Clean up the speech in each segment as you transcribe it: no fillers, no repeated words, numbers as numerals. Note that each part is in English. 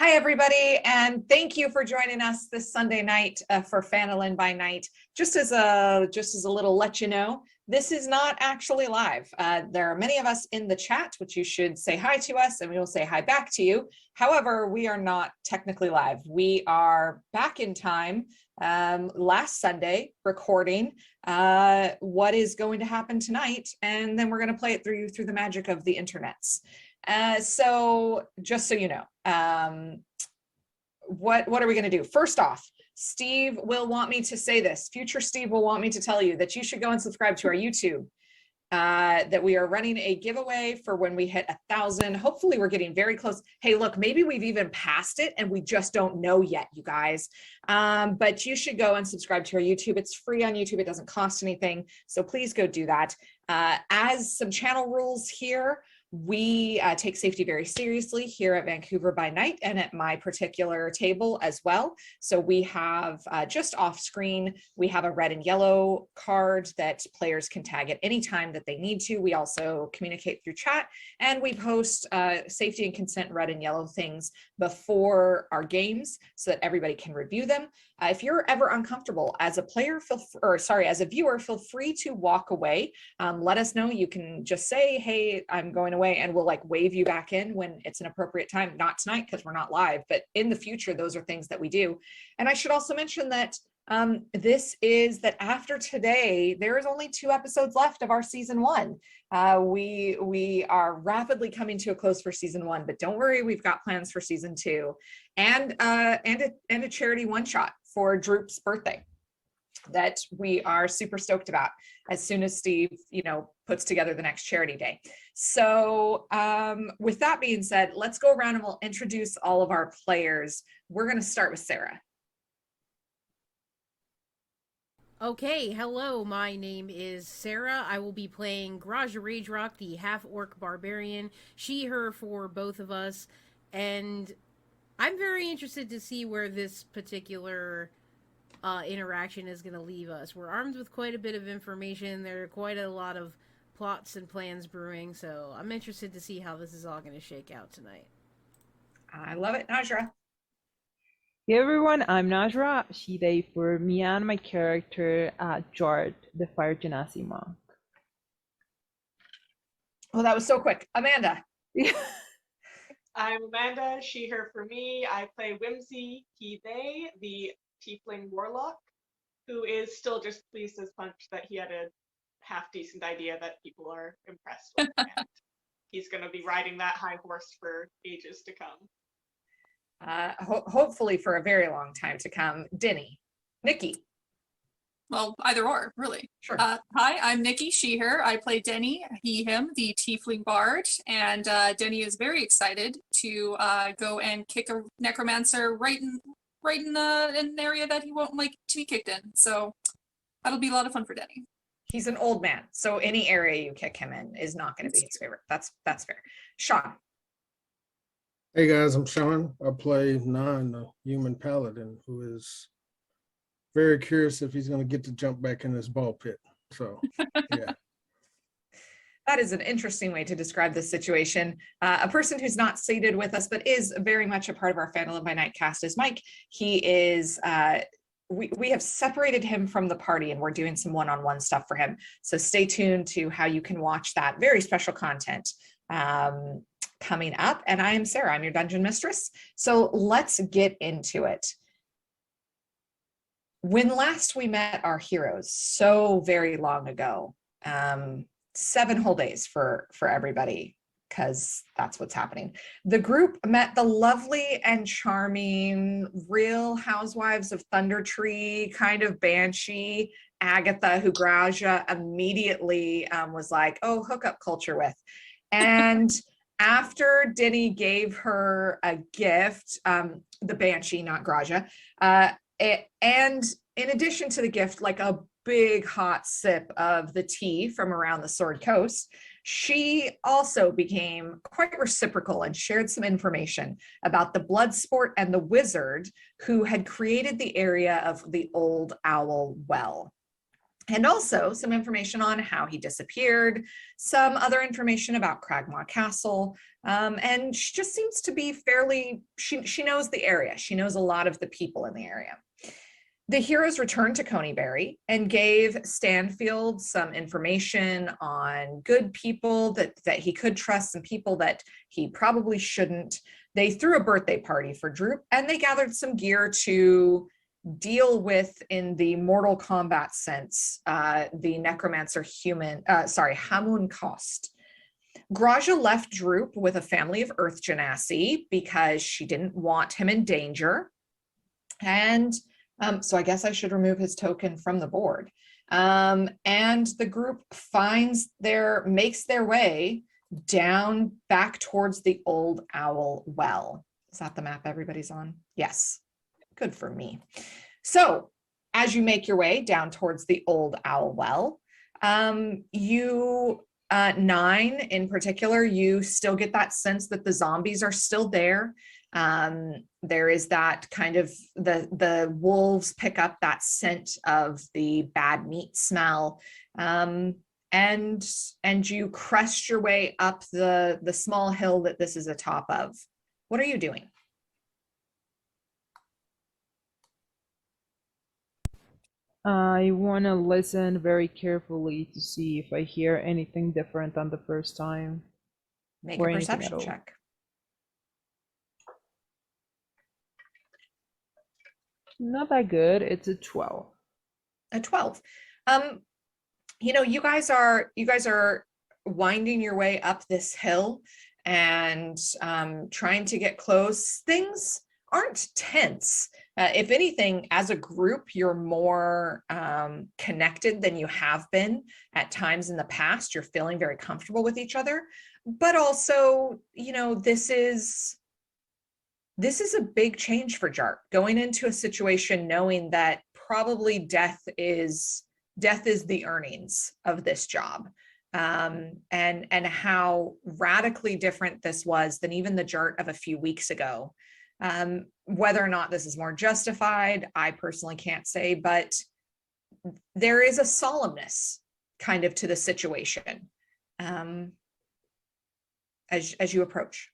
Hi, everybody, and thank you for joining us this Sunday night for Phandalin by Night. Just as a little let you know, this is not actually live. There are many of us in the chat, which you should say hi to us, and we will say hi back to you. However, we are not technically live. We are back in time last Sunday recording what is going to happen tonight, and then we're going to play it through the magic of the internets. So just so you know, what are we going to do? First off, Steve will want me to say this. Future Steve will want me to tell you that you should go and subscribe to our YouTube. That we are running a giveaway for when we hit 1,000. Hopefully we're getting very close. Hey, look, maybe we've even passed it and we just don't know yet, you guys. But you should go and subscribe to our YouTube. It's free on YouTube. It doesn't cost anything. So please go do that. As some channel rules here, we take safety very seriously here at Vancouver by Night and at my particular table as well. So we have just off screen, we have a red and yellow card that players can tag at any time that they need to. We also communicate through chat, and we post safety and consent red and yellow things before our games so that everybody can review them. If you're ever uncomfortable as a player, as a viewer, feel free to walk away. Let us know. You can just say, hey, I'm going away, and we'll like wave you back in when it's an appropriate time. Not tonight because we're not live, but in the future, those are things that we do. And I should also mention that this is that after today, there is only 2 episodes left of our season 1. We are rapidly coming to a close for season 1, but don't worry, we've got plans for season 2 and a charity one-shot for Droop's birthday that we are super stoked about as soon as Steve, puts together the next charity day. So with that being said, let's go around and we'll introduce all of our players. We're going to start with Sarah. Okay, hello, my name is Sarah. I will be playing Graja Ragerock, the half-orc barbarian, she, her for both of us, and I'm very interested to see where this particular interaction is going to leave us. We're armed with quite a bit of information. There are quite a lot of plots and plans brewing, so I'm interested to see how this is all going to shake out tonight. I love it. Najra. Hey everyone, I'm Najra, she, they for me and my character, Jard, the Fire Genasi monk. Oh, that was so quick. Amanda. I'm Amanda, she, her for me. I play Whimsy, he, they, the Tiefling Warlock, who is still just pleased as punch that he had a half-decent idea that people are impressed with. And he's going to be riding that high horse for ages to come. Hopefully for a very long time to come. Denny. Nikki. Well, either or, really. Sure. Hi, I'm Nikki, she, her. I play Denny, he, him, the Tiefling Bard, and Denny is very excited to go and kick a necromancer right in an area that he won't like to be kicked in. So that'll be a lot of fun for Denny. He's an old man, so any area you kick him in is not going to be his favorite. That's fair. Sean. Hey guys, I'm Sean. I play Nan, the human paladin, who is very curious if he's going to get to jump back in this ball pit. So, yeah. That is an interesting way to describe this situation. A person who's not seated with us, but is very much a part of our Phandalin by Night cast is Mike. He is, we have separated him from the party and we're doing some one-on-one stuff for him. So stay tuned to how you can watch that very special content coming up. And I am Sarah, I'm your dungeon mistress. So let's get into it. When last we met our heroes, so very long ago, 7 whole days for everybody, because that's what's happening. The group met the lovely and charming Real Housewives of Thundertree, kind of banshee, Agatha, who Graja immediately was like, oh, hookup culture with. And after Denny gave her a gift, the banshee, not Graja, and in addition to the gift, like a big hot sip of the tea from around the Sword Coast, she also became quite reciprocal and shared some information about the blood sport and the wizard who had created the area of the Old Owl Well. and also some information on how he disappeared, some other information about Cragmaw Castle, and she just seems to be fairly, she knows the area. She knows a lot of the people in the area. The heroes returned to Coneyberry and gave Stanfield some information on good people that he could trust, some people that he probably shouldn't. They threw a birthday party for Droop, and they gathered some gear to deal with, in the Mortal Kombat sense, the necromancer Hamun Kost. Graja left Droop with a family of Earth Genasi because she didn't want him in danger. And so I guess I should remove his token from the board. And the group makes their way down back towards the Old Owl Well. Is that the map everybody's on? Yes. Good for me. So as you make your way down towards the Old Owl Well, you, 9 in particular, you still get that sense that the zombies are still there. There is that kind of, the wolves pick up that scent of the bad meat smell. And you crest your way up the small hill that this is atop of. What are you doing? I want to listen very carefully to see if I hear anything different than the first time. Make or a anything at perception all. check. Not that good. It's a 12. A 12. You guys are winding your way up this hill and trying to get close. Things aren't tense. If anything, as a group, you're more connected than you have been at times in the past. You're feeling very comfortable with each other, but also, this is a big change for Jart, going into a situation knowing that probably death is the earnings of this job, and how radically different this was than even the Jart of a few weeks ago. Whether or not this is more justified, I personally can't say, but there is a solemnness kind of to the situation as you approach.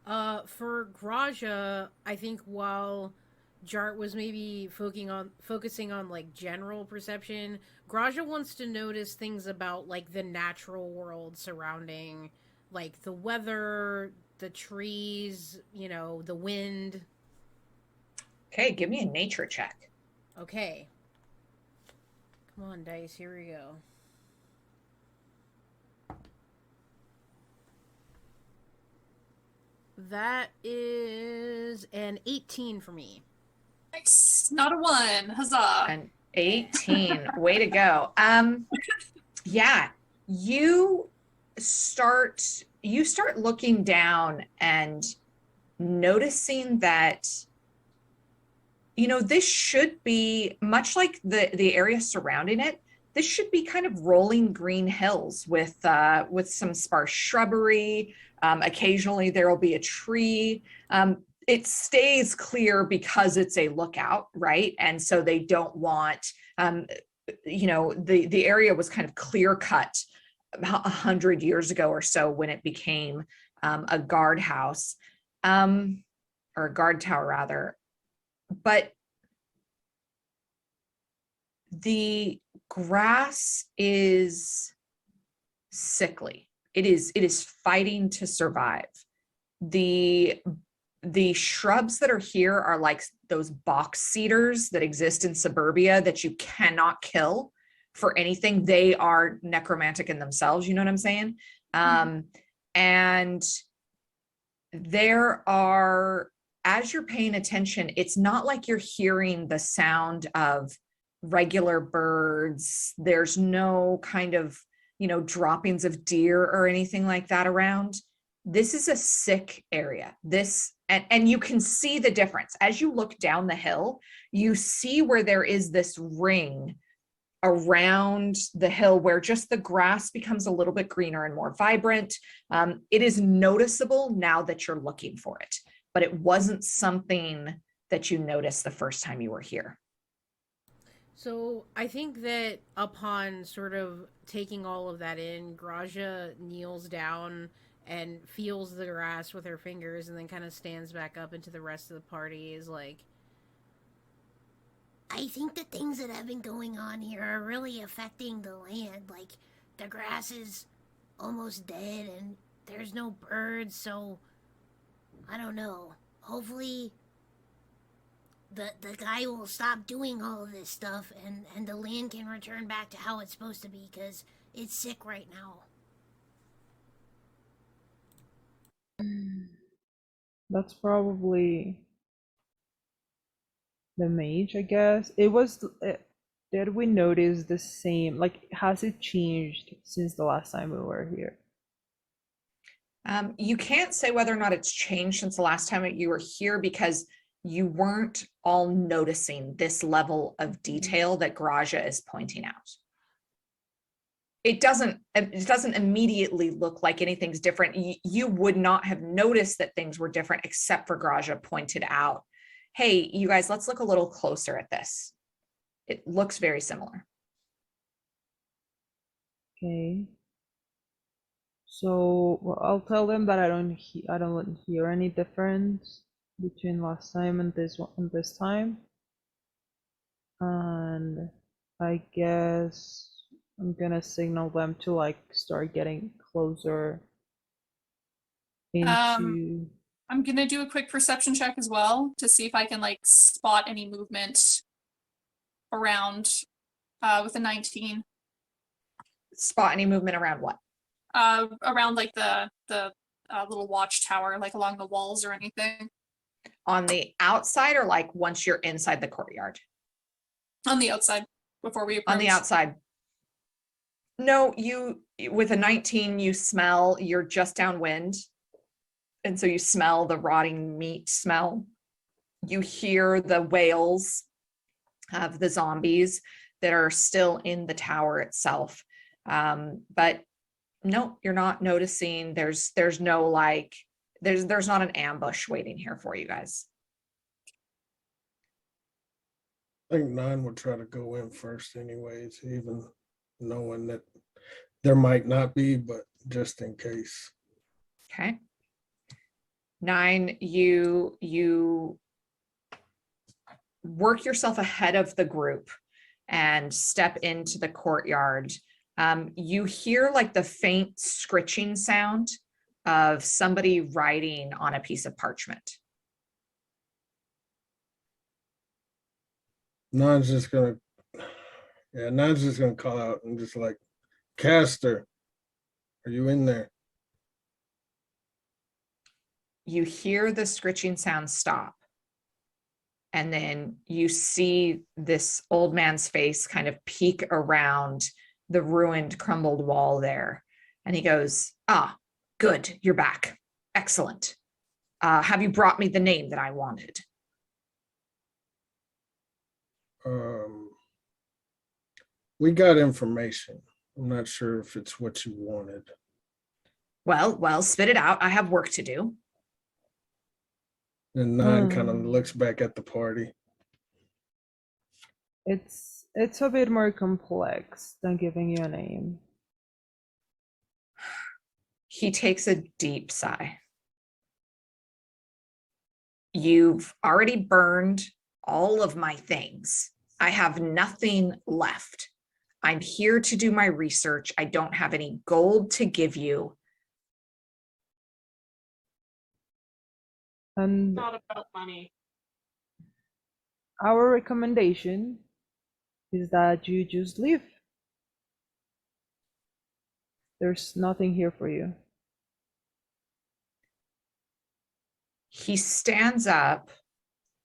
For Graja, I think while Jart was maybe focusing on like general perception, Graja wants to notice things about like the natural world surrounding, like the weather, the trees, the wind. Okay, give me a nature check. Okay. Come on, dice, here we go. That is an 18 for me. Nice. Not a 1. Huzzah. An 18. Way to go. Yeah, you start looking down and noticing that this should be much like the area surrounding it. This should be kind of rolling green hills with some sparse shrubbery. Occasionally there will be a tree. It stays clear because it's a lookout, right? And so they don't want, the area was kind of clear cut about 100 years ago or so when it became a guardhouse, or a guard tower rather. But the grass is sickly. It is fighting to survive. The shrubs that are here are like those box cedars that exist in suburbia that you cannot kill for anything. They are necromantic in themselves, you know what I'm saying? And there are, as you're paying attention, it's not like you're hearing the sound of regular birds. There's no kind of, droppings of deer or anything like that around. This is a sick area. And you can see the difference. As you look down the hill, you see where there is this ring around the hill where just the grass becomes a little bit greener and more vibrant. It is noticeable now that you're looking for it, but it wasn't something that you noticed the first time you were here. So I think that upon sort of taking all of that in, Graja kneels down and feels the grass with her fingers and then kind of stands back up into the rest of the party is like, I think the things that have been going on here are really affecting the land. Like, the grass is almost dead and there's no birds, so I don't know. Hopefully the guy will stop doing all of this stuff and the land can return back to how it's supposed to be, because it's sick right now. That's probably the mage, I guess. Did we notice the same, like, has it changed since the last time we were here? You can't say whether or not it's changed since the last time that you were here because you weren't all noticing this level of detail that Graja is pointing out. It doesn't immediately look like anything's different. You would not have noticed that things were different except for Graja pointed out, hey, you guys, let's look a little closer at this. It looks very similar. Okay. So, well, I'll tell them that I don't hear any difference between last time and this one and this time. And I guess I'm gonna signal them to like start getting closer into. I'm gonna do a quick perception check as well to see if I can like spot any movement around with a 19. Spot any movement around what? Around like the little watchtower, like along the walls or anything. On the outside or like once you're inside the courtyard? On the outside before we approach. On the outside. No, you, with a 19, you smell, you're just downwind. And so you smell the rotting meat smell. You hear the wails of the zombies that are still in the tower itself. But no, you're not noticing. There's no like, there's not an ambush waiting here for you guys. I think 9 would try to go in first anyways, even knowing that there might not be, but just in case. Okay. 9, you work yourself ahead of the group and step into the courtyard. You hear like the faint scritching sound of somebody writing on a piece of parchment. 9's just gonna call out and just like, Caster, are you in there? You hear the scritching sound stop. And then you see this old man's face kind of peek around the ruined, crumbled wall there. And he goes, ah, good, you're back. Excellent. Have you brought me the name that I wanted? We got information. I'm not sure if it's what you wanted. Well, spit it out. I have work to do. And 9 kind of looks back at the party. It's a bit more complex than giving you a name. He takes a deep sigh. You've already burned all of my things. I have nothing left. I'm here to do my research. I don't have any gold to give you. And Not about money. our recommendation is that you just leave. There's nothing here for you. He stands up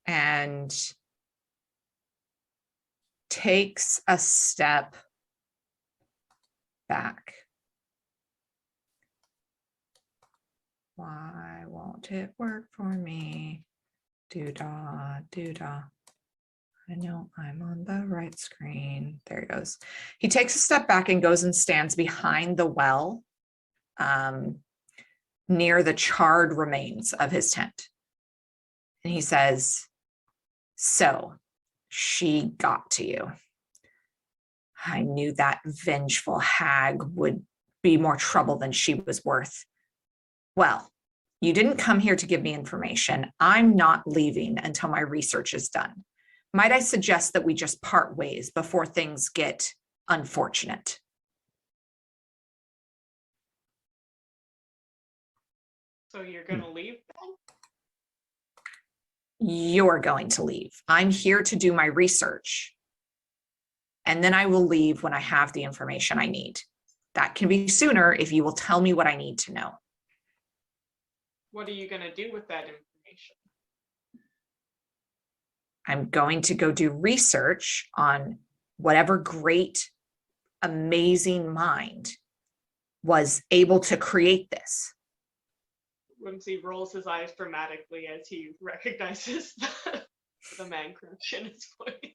and takes a step back. Why won't it work for me? Doo-dah, doo-dah. I know I'm on the right screen. There he goes. He takes a step back and goes and stands behind the well, near the charred remains of his tent. And he says, so she got to you. I knew that vengeful hag would be more trouble than she was worth. Well, you didn't come here to give me information. I'm not leaving until my research is done. Might I suggest that we just part ways before things get unfortunate? So you're gonna leave then? You're going to leave. I'm here to do my research. And then I will leave when I have the information I need. That can be sooner if you will tell me what I need to know. What are you gonna do with that information? I'm going to go do research on whatever great, amazing mind was able to create this. Whimsy rolls his eyes dramatically as he recognizes the man crush in his voice.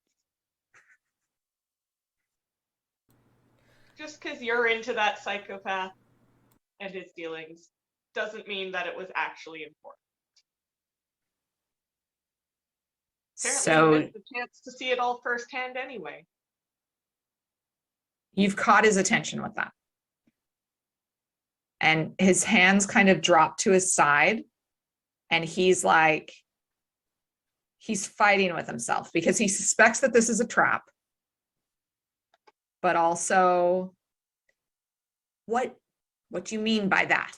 Just because you're into that psychopath and his dealings doesn't mean that it was actually important. Apparently, So you missed the chance to see it all firsthand anyway. you've caught his attention with that. And his hands kind of drop to his side. And he's like, he's fighting with himself because he suspects that this is a trap. But also, what do you mean by that?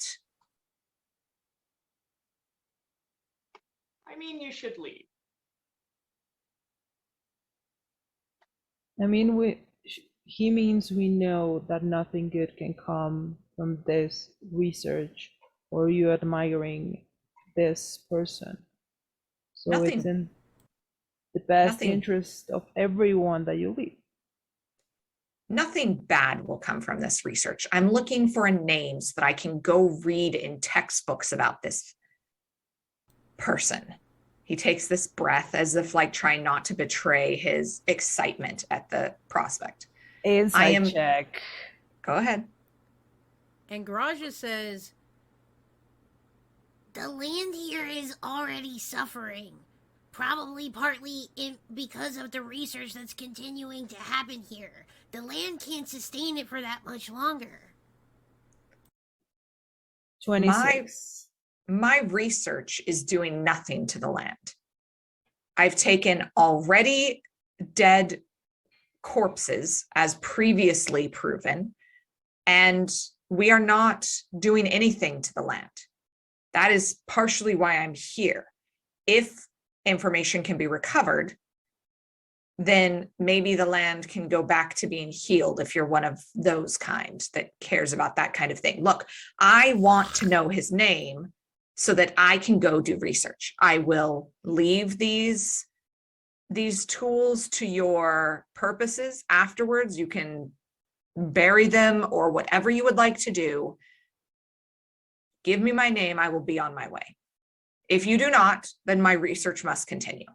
I mean, you should leave. I mean, he means we know that nothing good can come from this research or you admiring this person. So it's Nothing. in the best Nothing. interest of everyone that you leave. Nothing bad will come from this research. I'm looking for a name so that I can go read in textbooks about this person. He takes this breath as if like trying not to betray his excitement at the prospect. Insight check. Go ahead. And Garaja says, The land here is already suffering. Probably partly because of the research that's continuing to happen here. The land can't sustain it for that much longer. 26. My research is doing nothing to the land. I've taken already dead corpses as previously proven, and we are not doing anything to the land. That is partially why I'm here. If information can be recovered, then maybe the land can go back to being healed if you're one of those kind that cares about that kind of thing. Look, I want to know his name so that I can go do research. I will leave these tools to your purposes afterwards. You can bury them or whatever you would like to do. Give me my name, I will be on my way. If you do not, then my research must continue.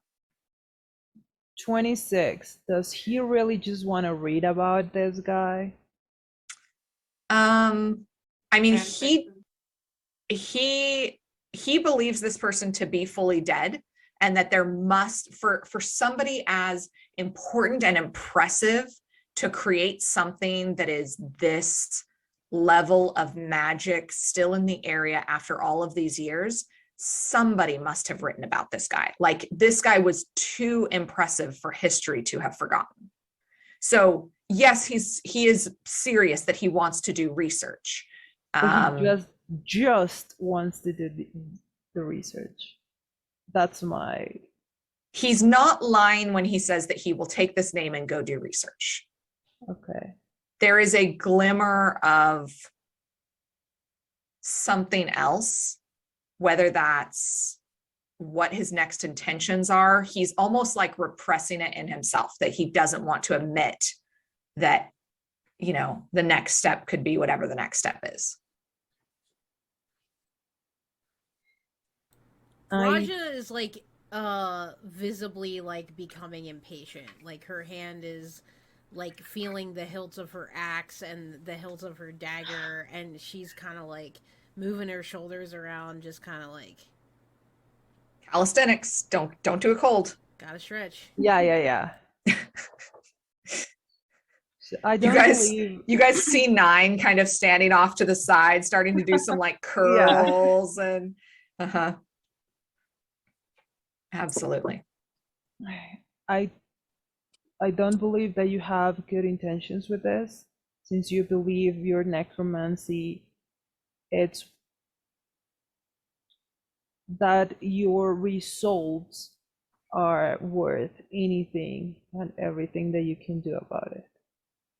26. Does he really just want to read about this guy? I mean, And he believes this person to be fully dead, and that there must, for somebody as important and impressive to create something that is this level of magic still in the area after all of these years, somebody must have written about this guy. Like, this guy was too impressive for history to have forgotten. So yes, he is serious that he wants to do research. But he just wants to do the research. That's my... He's not lying when he says that he will take this name and go do research. Okay. There is a glimmer of something else, whether that's what his next intentions are. He's almost like repressing it in himself, that he doesn't want to admit that, you know, the next step could be whatever the next step is. Raja is like visibly like becoming impatient. Like her hand is like feeling the hilts of her axe and the hilts of her dagger, and she's kind of like moving her shoulders around, just kind of like Calisthenics, don't do it cold. gotta stretch. Yeah. So I You don't guys, believe. you guys see Nine kind of standing off to the side, starting to do some like curls and absolutely. I I don't believe that you have good intentions with this, since you believe your necromancy, it's that your results are worth anything and everything that you can do about it.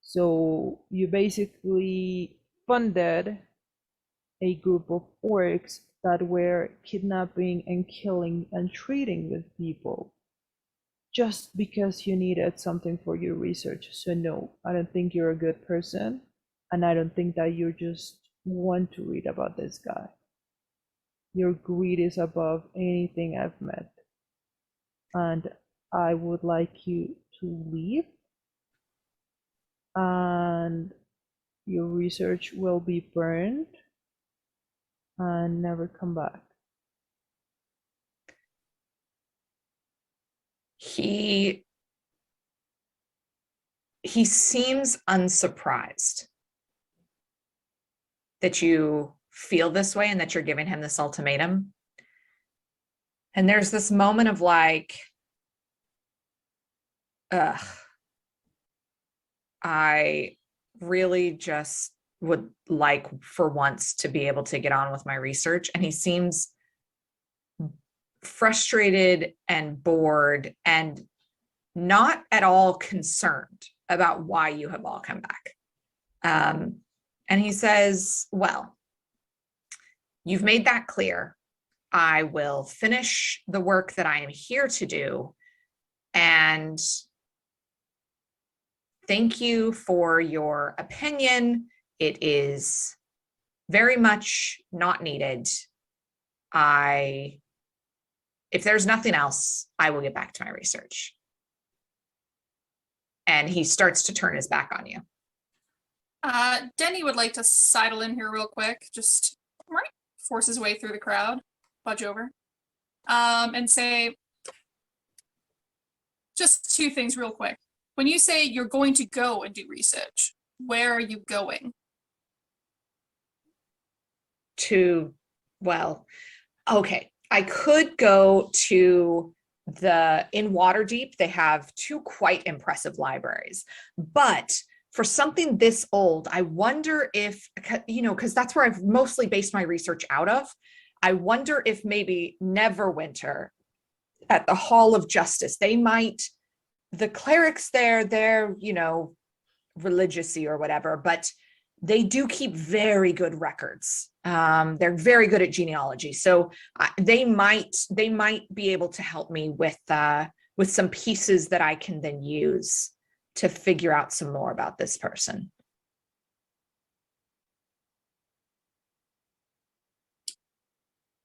So you basically funded a group of orcs that were kidnapping and killing and treating with people just because you needed something for your research. So no, I don't think you're a good person, and I don't think that you just want to read about this guy. Your greed is above anything I've met, and I would like you to leave, and your research will be burned and never come back. He seems unsurprised that you feel this way and that you're giving him this ultimatum. And there's this moment of like, ugh, I really just would like for once to be able to get on with my research. And he seems frustrated and bored and not at all concerned about why you have all come back. And he says, well, you've made that clear. I will finish the work that I am here to do. And thank you for your opinion. It is very much not needed. If there's nothing else, I will get back to my research. And he starts to turn his back on you. Denny would like to sidle in here real quick, just force his way through the crowd, budge over, and say just two things real quick. When you say you're going to go and do research, where are you going? Well, okay, I could go to in Waterdeep, they have two quite impressive libraries, but for something this old, I wonder if, because that's where I've mostly based my research out of. I wonder if maybe Neverwinter at the Hall of Justice, the clerics there, they're, religious-y or whatever, but they do keep very good records. They're very good at genealogy. So they might be able to help me with some pieces that I can then use to figure out some more about this person.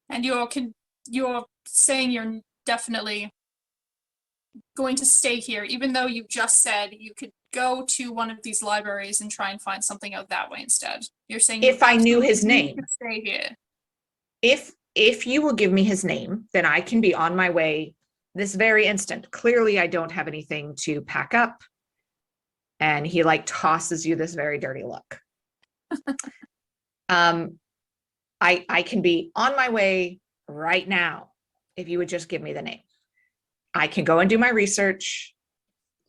And you're saying you're definitely going to stay here, even though you just said you could go to one of these libraries and try and find something out that way instead. You're saying if I knew his name, to stay here. If you will give me his name, then I can be on my way this very instant. Clearly, I don't have anything to pack up. And he tosses you this very dirty look. I can be on my way right now if you would just give me the name. I can go and do my research.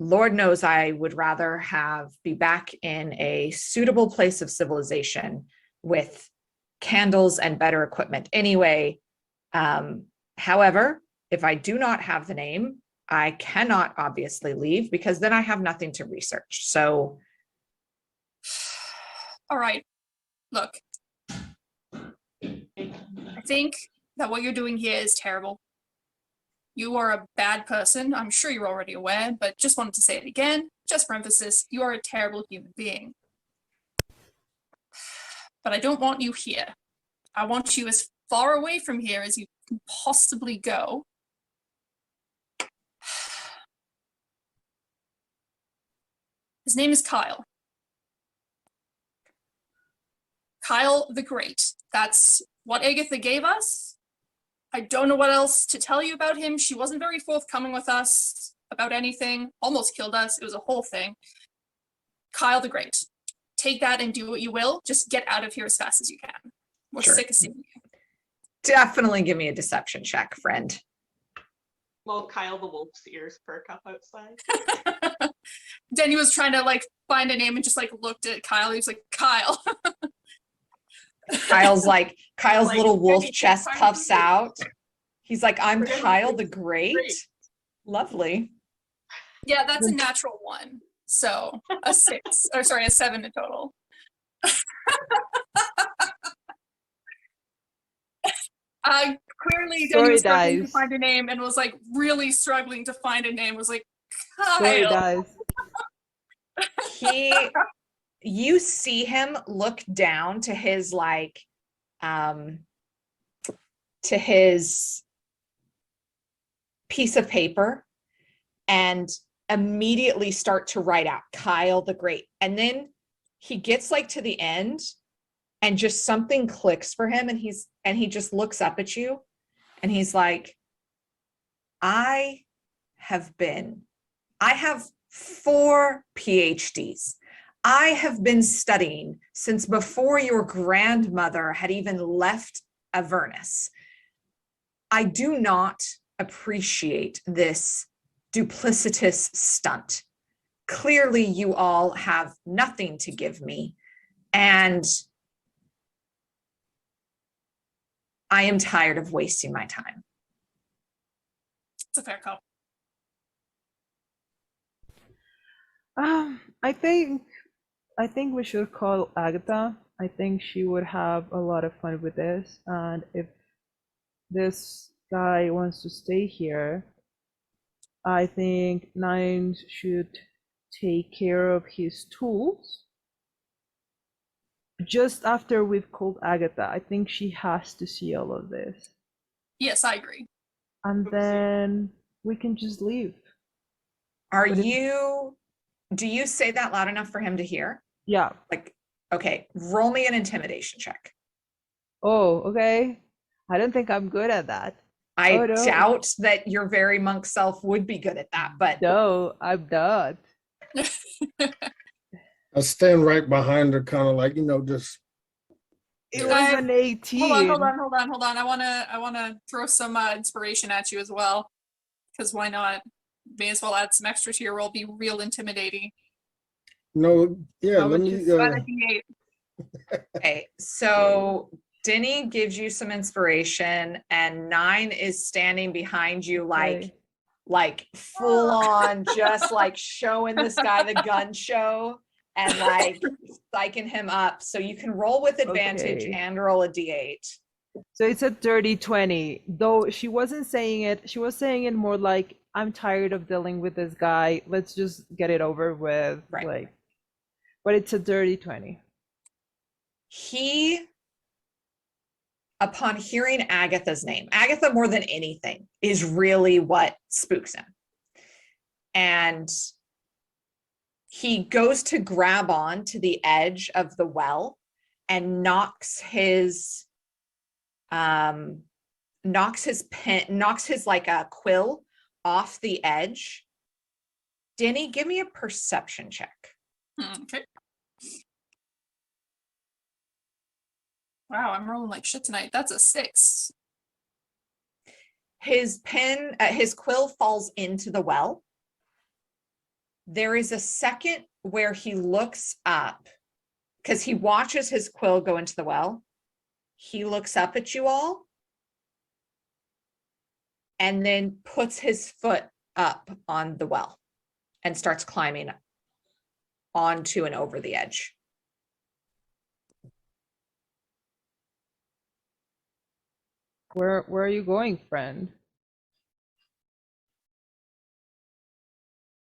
Lord knows I would rather be back in a suitable place of civilization with candles and better equipment. Anyway, however, if I do not have the name, I cannot obviously leave because then I have nothing to research. So, all right, look, I think that what you're doing here is terrible. You are a bad person. I'm sure you're already aware, but just wanted to say it again, just for emphasis. You are a terrible human being. But I don't want you here. I want you as far away from here as you can possibly go. His name is Kyle. Kyle the Great. That's what Agatha gave us. I don't know what else to tell you about him. She wasn't very forthcoming with us about anything. Almost killed us. It was a whole thing. Kyle the Great, take that and do what you will. Just get out of here as fast as you can. We're Sure. sick of seeing you. Definitely give me a deception check, friend. Well, Kyle the wolf's ears perk up outside. Denny was trying to like find a name and just like looked at Kyle. He was like, Kyle. Kyle's Like, little wolf Jenny, chest take puffs time to out. He's like, I'm We're gonna Kyle do the Great. great. Lovely. Yeah, that's a natural 1. So a 6, or sorry, a 7 in total. Clearly Denny Sorry, was struggling to guys. find a name and was like really struggling to find a name. Was like, Sorry, Kyle. guys. You see him look down to his to his piece of paper and immediately start to write out Kyle the Great. And then he gets like to the end and just something clicks for him, and he just looks up at you and he's like, I have 4 PhDs. I have been studying since before your grandmother had even left Avernus. I do not appreciate this duplicitous stunt. Clearly, you all have nothing to give me, and I am tired of wasting my time. It's a fair call. I think we should call Agatha. I think she would have a lot of fun with this, and if this guy wants to stay here, I think Nine should take care of his tools. Just after we've called Agatha, I think she has to see all of this. Yes, I agree. And then we can just leave. Do you say that loud enough for him to hear? Yeah. Like, okay, roll me an intimidation check. Oh, okay. I don't think I'm good at that. I Oh, no. doubt that your very monk self would be good at that, but No, I'm not. I stand right behind her, kind of like, just. It was an 18. Hold on. I wanna throw some inspiration at you as well. Because why not? May as well add some extra to your roll, be real intimidating. No, yeah, How let much me. is Add a D8. okay. So Denny gives you some inspiration, and Nine is standing behind you like full on, just like showing this guy the gun show and like psyching him up. So you can roll with advantage Okay. and roll a D8. So it's a dirty 20. Though she wasn't saying it, she was saying it more like, I'm tired of dealing with this guy. Let's just get it over with. Right. But it's a dirty 20. He, upon hearing Agatha's name, Agatha more than anything is really what spooks him. And he goes to grab on to the edge of the well and knocks his pen, like a quill off the edge. Denny, give me a perception check. Okay. Wow, I'm rolling like shit tonight. That's a 6. His quill falls into the well. There is a second where he looks up because he watches his quill go into the well. He looks up at you all and then puts his foot up on the well and starts climbing onto and over the edge. Where are you going, friend?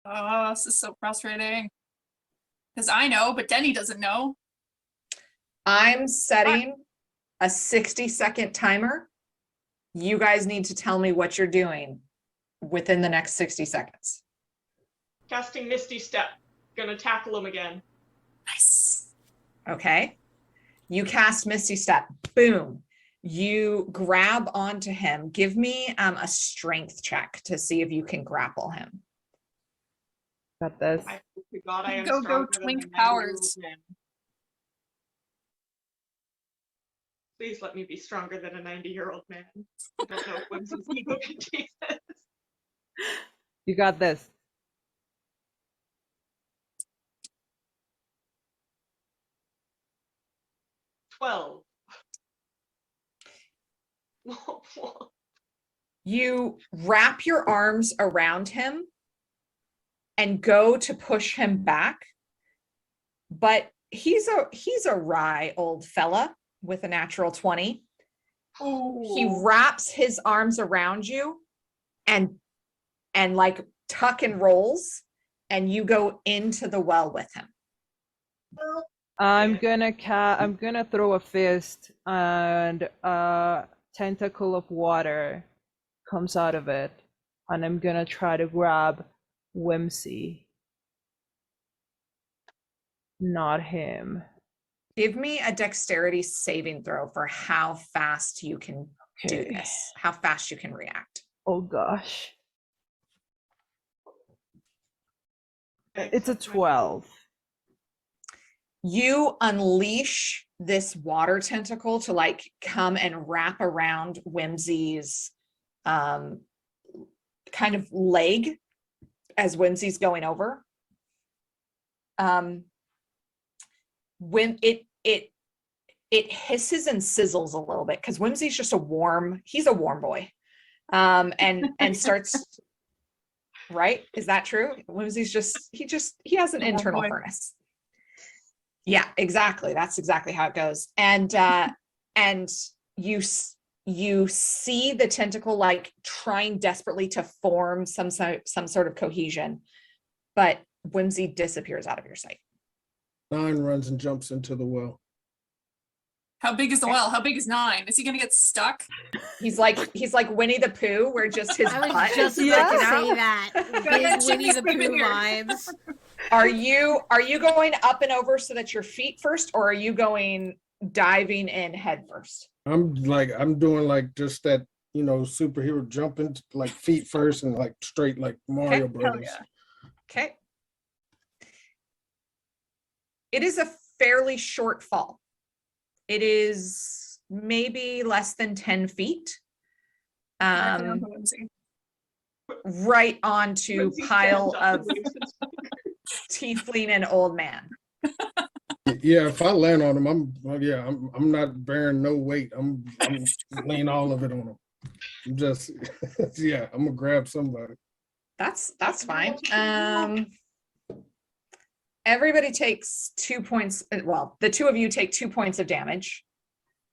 Oh, this is so frustrating. Because I know, but Denny doesn't know. I'm setting a 60-second timer. You guys need to tell me what you're doing within the next 60 seconds. Casting Misty Step. Gonna tackle him again. Nice. Okay. You cast Misty Step. Boom. You grab onto him. Give me a strength check to see if you can grapple him. Got this. I hope to God I am Go, go, stronger than twink a 90-year-old powers. man. Please let me be stronger than a 90-year-old man. I don't know if Whimsy's ego can take this. You got this. 12. You wrap your arms around him and go to push him back, but he's a wry old fella with a natural 20. He wraps his arms around you and like tuck and rolls, and you go into the well with him. I'm gonna throw a fist, and a tentacle of water comes out of it, and I'm gonna try to grab Whimsy. Not him. Give me a dexterity saving throw for how fast you can do Okay. this, how fast you can react. Oh gosh. It's a 12. You unleash this water tentacle to like come and wrap around Whimsy's kind of leg as Whimsy's going over. When it hisses and sizzles a little bit because Whimsy's just he's a warm boy. And starts, right? Is that true? Whimsy's he has an internal furnace. Yeah, exactly. That's exactly how it goes. And you see the tentacle like trying desperately to form some sort of cohesion, but Whimsy disappears out of your sight. 9 runs and jumps into the well. How big is the well? How big is 9? Is he gonna get stuck? He's like Winnie the Pooh, where just his I was butt just is about to sticking say out. that. Big Winnie the Chicken Pooh here. vibes. Are you going up and over so that your feet first, or are you going diving in head first? I'm doing like just that, superhero jumping like feet first and like straight like Mario Okay. Brothers. yeah. Okay. It is a fairly short fall. It is maybe less than 10 feet. Directly onto Whimsy. Right onto Whimsy pile stands up of and waves his finger. tiefling and old man. Yeah, if I land on him, I'm not bearing no weight. I'm laying all of it on him. I'm just I'm gonna grab somebody. That's fine. Everybody takes 2 points. Well, the two of you take 2 points of damage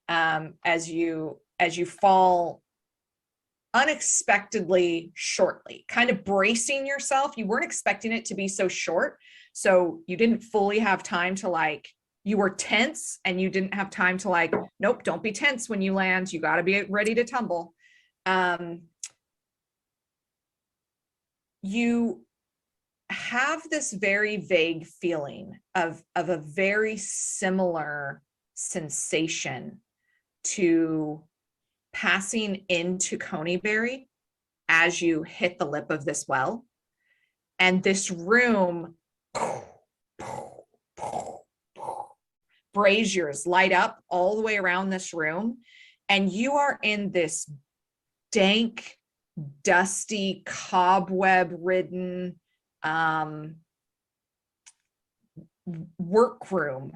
as you fall unexpectedly shortly, kind of bracing yourself. You weren't expecting it to be so short, so you didn't fully have time to you were tense and you didn't have time to nope, don't be tense when you land. You got to be ready to tumble. You have this very vague feeling of a very similar sensation to passing into Coneyberry as you hit the lip of this well. And this room, braziers light up all the way around this room. And you are in this dank, dusty, cobweb-ridden workroom.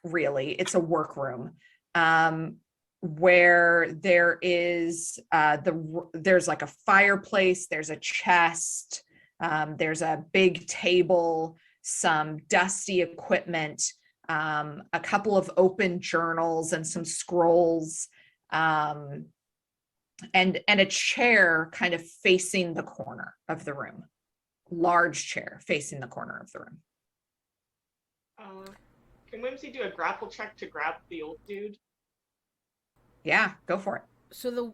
Really, it's a workroom where there is there's like a fireplace, there's a chest, there's a big table, some dusty equipment, a couple of open journals and some scrolls, and a chair kind of facing the corner of the room. Large chair facing the corner of the room. Can Whimsy do a grapple check to grab the old dude? Yeah, go for it. So the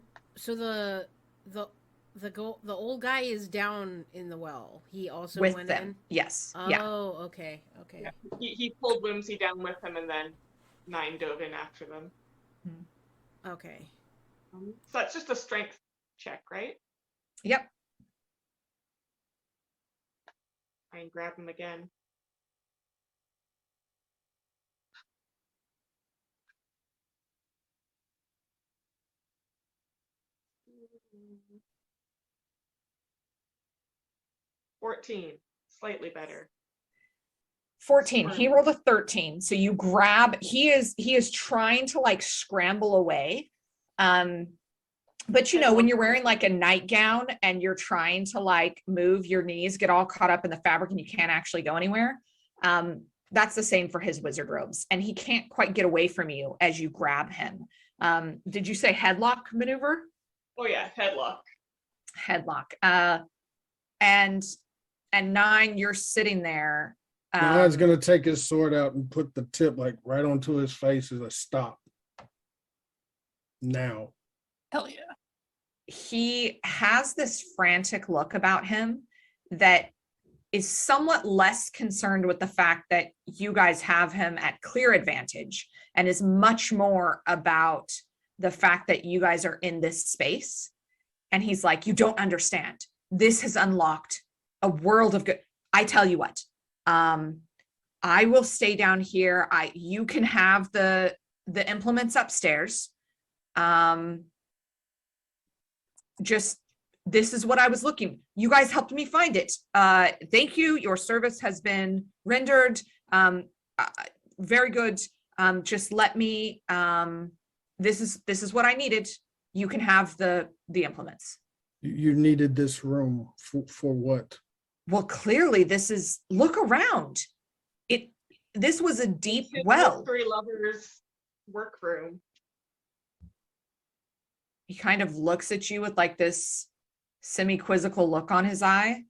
old guy is down in the well. He also With went them. in. Yes. Oh, Yeah. okay. Yeah. He pulled Whimsy down with him, and then 9 dove in after them. Okay. So that's just a strength check, right? Yep. Try and grab him again. Mm. 14, slightly better. 14. He rolled a 13. So you grab, he is trying to like scramble away. But you know, when you're wearing like a nightgown and you're trying to like move, your knees get all caught up in the fabric and you can't actually go anywhere. That's the same for his wizard robes. And he can't quite get away from you as you grab him. Did you say headlock maneuver? Oh yeah, headlock. Headlock. And 9, you're sitting there. Nine's gonna take his sword out and put the tip like right onto his face as a stop. Now. Hell yeah. He has this frantic look about him that is somewhat less concerned with the fact that you guys have him at clear advantage and is much more about the fact that you guys are in this space. And he's like, you don't understand. This has unlocked a world of good. I tell you what, I will stay down here. You can have the implements upstairs. Just, this is what I was looking. You guys helped me find it. Thank you. Your service has been rendered. Very good. Just let me, this is what I needed. You can have the implements. You needed this room for what? Well, clearly this is, look around. This was a deep well. Mystery Lover's workroom. He kind of looks at you with like this semi-quizzical look on his eye.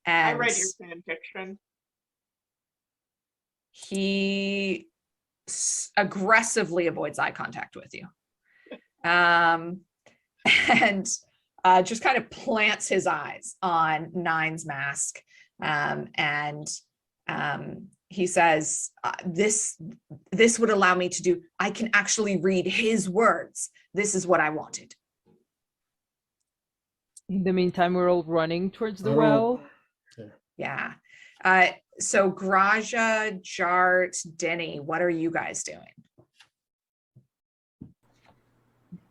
And I read your fan fiction. He aggressively avoids eye contact with you. And just kind of plants his eyes on Nine's mask. He says, this would allow me to do, I can actually read his words. This is what I wanted. In the meantime, we're all running towards the well. Yeah. So Graja, Jart, Denny, what are you guys doing?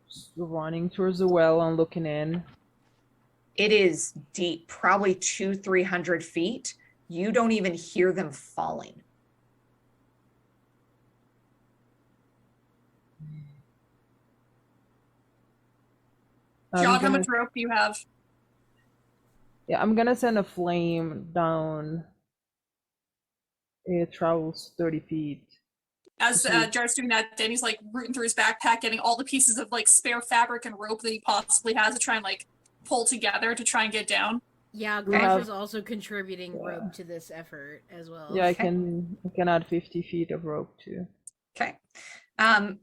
Just running towards the well and looking in. It is deep, probably 200-300 feet. You don't even hear them falling. John, how much rope do you have? Yeah, I'm gonna send a flame down. It travels 30 feet. As Jar's doing that, Danny's like rooting through his backpack, getting all the pieces of like spare fabric and rope that he possibly has to try and like pull together to try and get down. Yeah, We Grash have- is also contributing rope to this effort as well. Yeah, I Okay. can add 50 feet of rope too. Okay.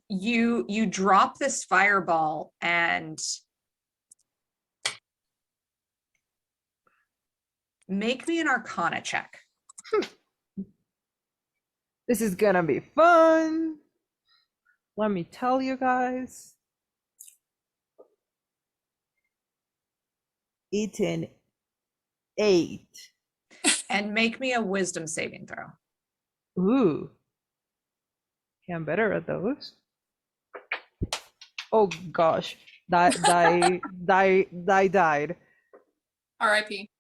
You drop this fireball and make me an Arcana check. This is gonna be fun. Let me tell you guys. It's an 8. And make me a wisdom saving throw. Ooh. Okay, I'm better at those. Oh gosh. Die died. R.I.P.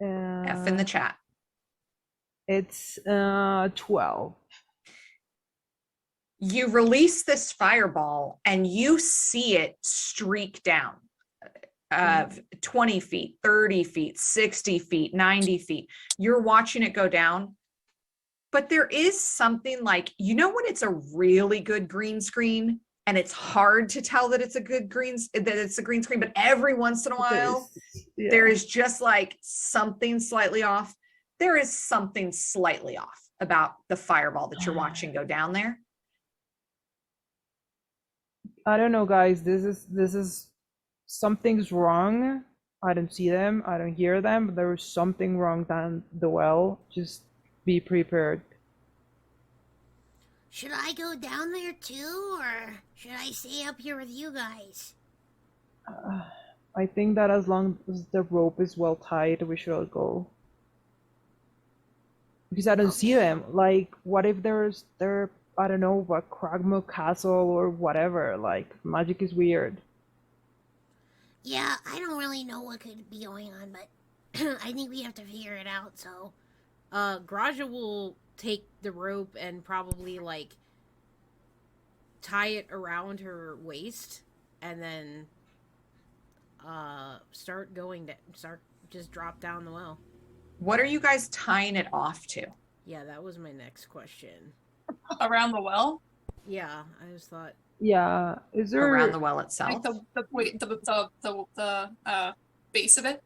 F in the chat. It's 12. You release this fireball and you see it streak down 20 feet, 30 feet, 60 feet, 90 feet. You're watching it go down. But there is something like, you know, when it's a really good green screen and it's hard to tell that it's a good green screen, but every once in a while, there is just like something slightly off. There is something slightly off about the fireball that you're watching go down there. I don't know, guys. This is something's wrong. I don't see them. I don't hear them. But there is something wrong down the well. Just be prepared. Should I go down there too, or should I stay up here with you guys? I think that as long as the rope is well tied, we should all go. because I don't see them. Like, what if there I don't know, what Cragmo Castle or whatever. Like, magic is weird. Yeah, I don't really know what could be going on, but I think we have to figure it out. So, Graja will take the rope and probably like tie it around her waist and then start just drop down the well. What are you guys tying it off to? Yeah, that was my next question. Around the well, Yeah, I just thought Yeah, is there Around the well itself? like the base of it.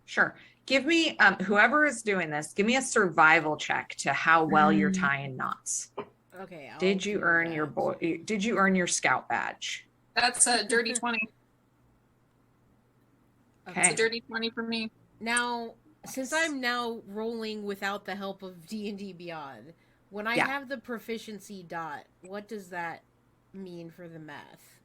Sure. Give me, whoever is doing this, give me a survival check to how well you're tying knots. okay. Did you earn your did you earn your scout badge? That's a dirty 20. It's Okay. a dirty 20 for me. Now, since I'm now rolling without the help of D&D Beyond, when I Yeah. have the proficiency dot, what does that mean for the math?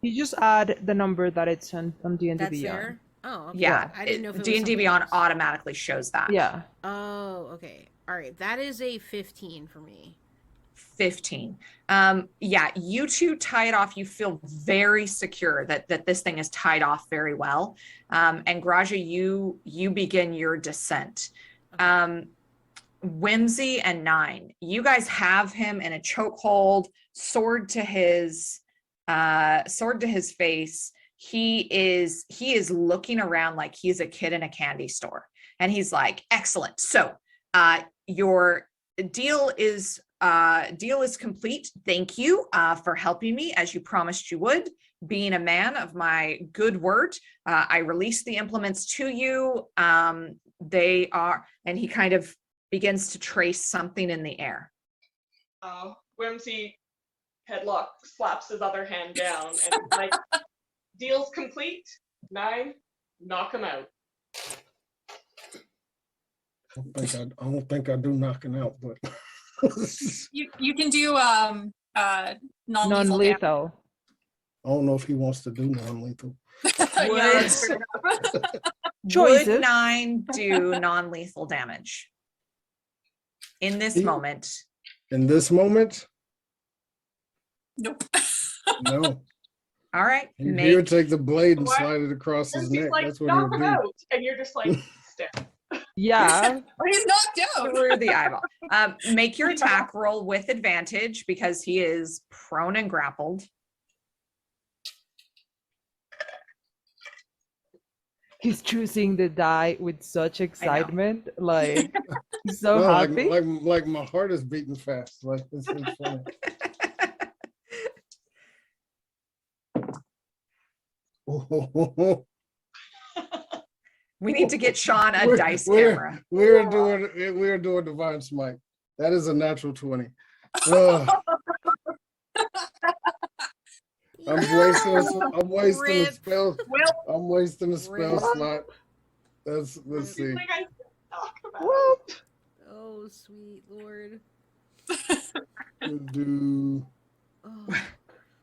you just add the number that it's on D&D That's Beyond. there? Oh, okay. Yeah. I didn't know if it was D&D something Beyond else. automatically shows that. Yeah. Oh, okay. All right. That is a 15 for me. 15. Yeah, you two tie it off. You feel very secure that this thing is tied off very well. And Graja, you begin your descent. Okay. Whimsy and Nine, you guys have him in a chokehold, sword to his face. He is looking around like he's a kid in a candy store, and he's like, "Excellent. So, your deal is complete. Thank you for helping me as you promised you would. Being a man of my good word, I release the implements to you. They are," and he kind of begins to trace something in the air. Whimsy Headlock slaps his other hand down and is like, deal's complete. 9, knock him out. I don't think I do knocking out, but You can do non-lethal damage. Non-lethal. I don't know if he wants to do non-lethal. Yeah, that's fair enough. Choices. Would 9 do non-lethal damage in this He- moment? In this moment, Nope. no. All right. He would take the blade and What? slide it across his Whimsy's neck. like, That's what he knock would him do. out. And you're just like, stare. Yeah. But he's knocked out. through the eyeball. Make your attack roll with advantage because he is prone and grappled. He's choosing the die with such excitement. Like, he's so No, happy. like my heart is beating fast. Like this is funny. We need to get Sean a We're- dice we're- camera. We're doing divine smite. That is a natural 20. Ugh, I'm wasting a Rip. spell. Well, I'm wasting a spell Rip. slot. Let's He's see. like, I knock him out. What? Oh, sweet Lord. Do Oh.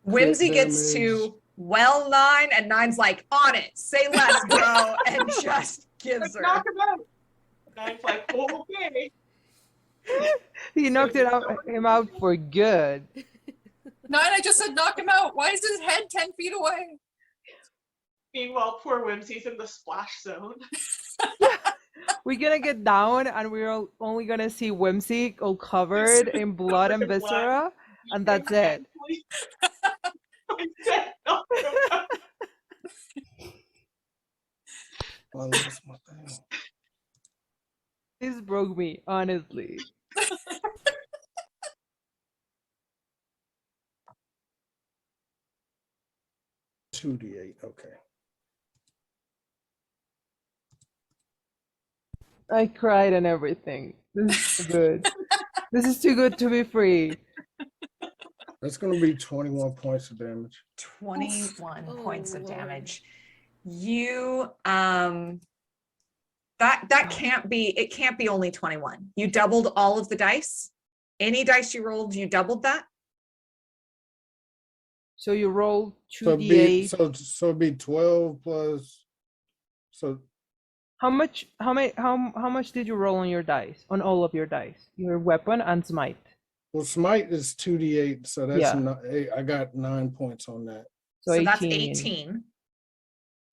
Whimsy Crit gets damage. to 9, and 9's like, on it, say let's go, and just gives Like, her. knock him out. 9's like, oh, okay. He knocked him out for good. 9, I just said knock him out. Why is his head 10 feet away? Meanwhile, poor Whimsy's in the splash zone. We're gonna get down and we're only gonna see Whimsy all covered in blood and Covered in blood. viscera, and that's it. I said, knock him out. I lost my thing. This broke me, honestly. 2d8. Okay. I cried and everything. This is too good. This is too good to be free. That's gonna be 21 points of damage. 21 Oh, points of Lord. damage. You that can't be, it can't be only 21. You doubled all of the dice. Any dice you rolled, you doubled that. So you roll So it'd be 2d8. so it'd be 12 plus. So How much? How much did you roll on your dice? On all of your dice, your weapon and smite. Well, smite is 2d8, so that's Yeah. not. I got 9 points on that, So, So 18. that's 18.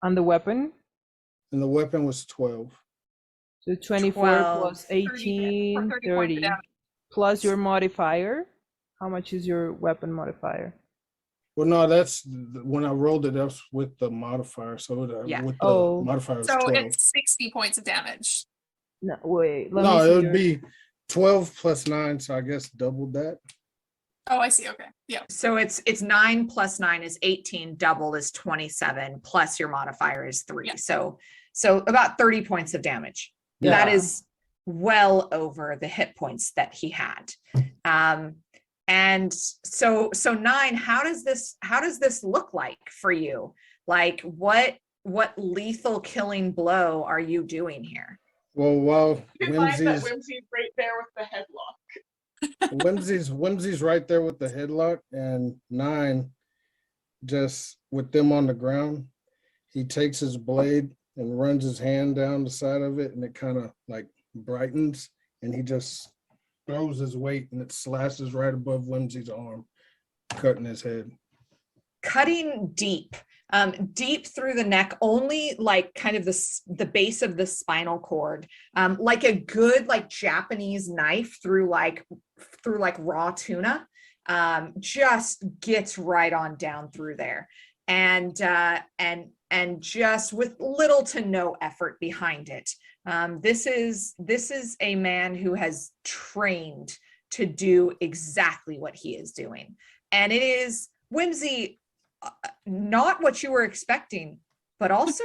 And the weapon, and the weapon was 12. so 24 12. plus 30 18, points of 30, damage. plus your modifier. How much is your weapon modifier? Well, no, that's when I rolled it up with the modifier. So Yeah. with the Oh. modifier was So 12. it's 60 points of damage. No, wait. Let No, me see it would your- be 12 plus 9, so I guess doubled that. Oh, I see. Okay. Yeah. So it's 9 plus 9 is 18, double is 27, plus your modifier is 3. Yeah. So about 30 points of damage. Yeah. That is well over the hit points that he had. And so 9, how does this look like for you? Like what lethal killing blow are you doing here? Well, while You can find that Whimsy's Whimsy's right there with the headlock. Whimsy's right there with the headlock, and 9 just with them on the ground, he takes his blade and runs his hand down the side of it, and it kind of like brightens, and he just throws his weight, and it slashes right above Whimsy's arm, cutting his head. Cutting deep, deep through the neck, only like kind of the base of the spinal cord, like a good like Japanese knife through like raw tuna, just gets right on down through there, and just with little to no effort behind it. This is a man who has trained to do exactly what he is doing, and it is Whimsy. Not what you were expecting, but also,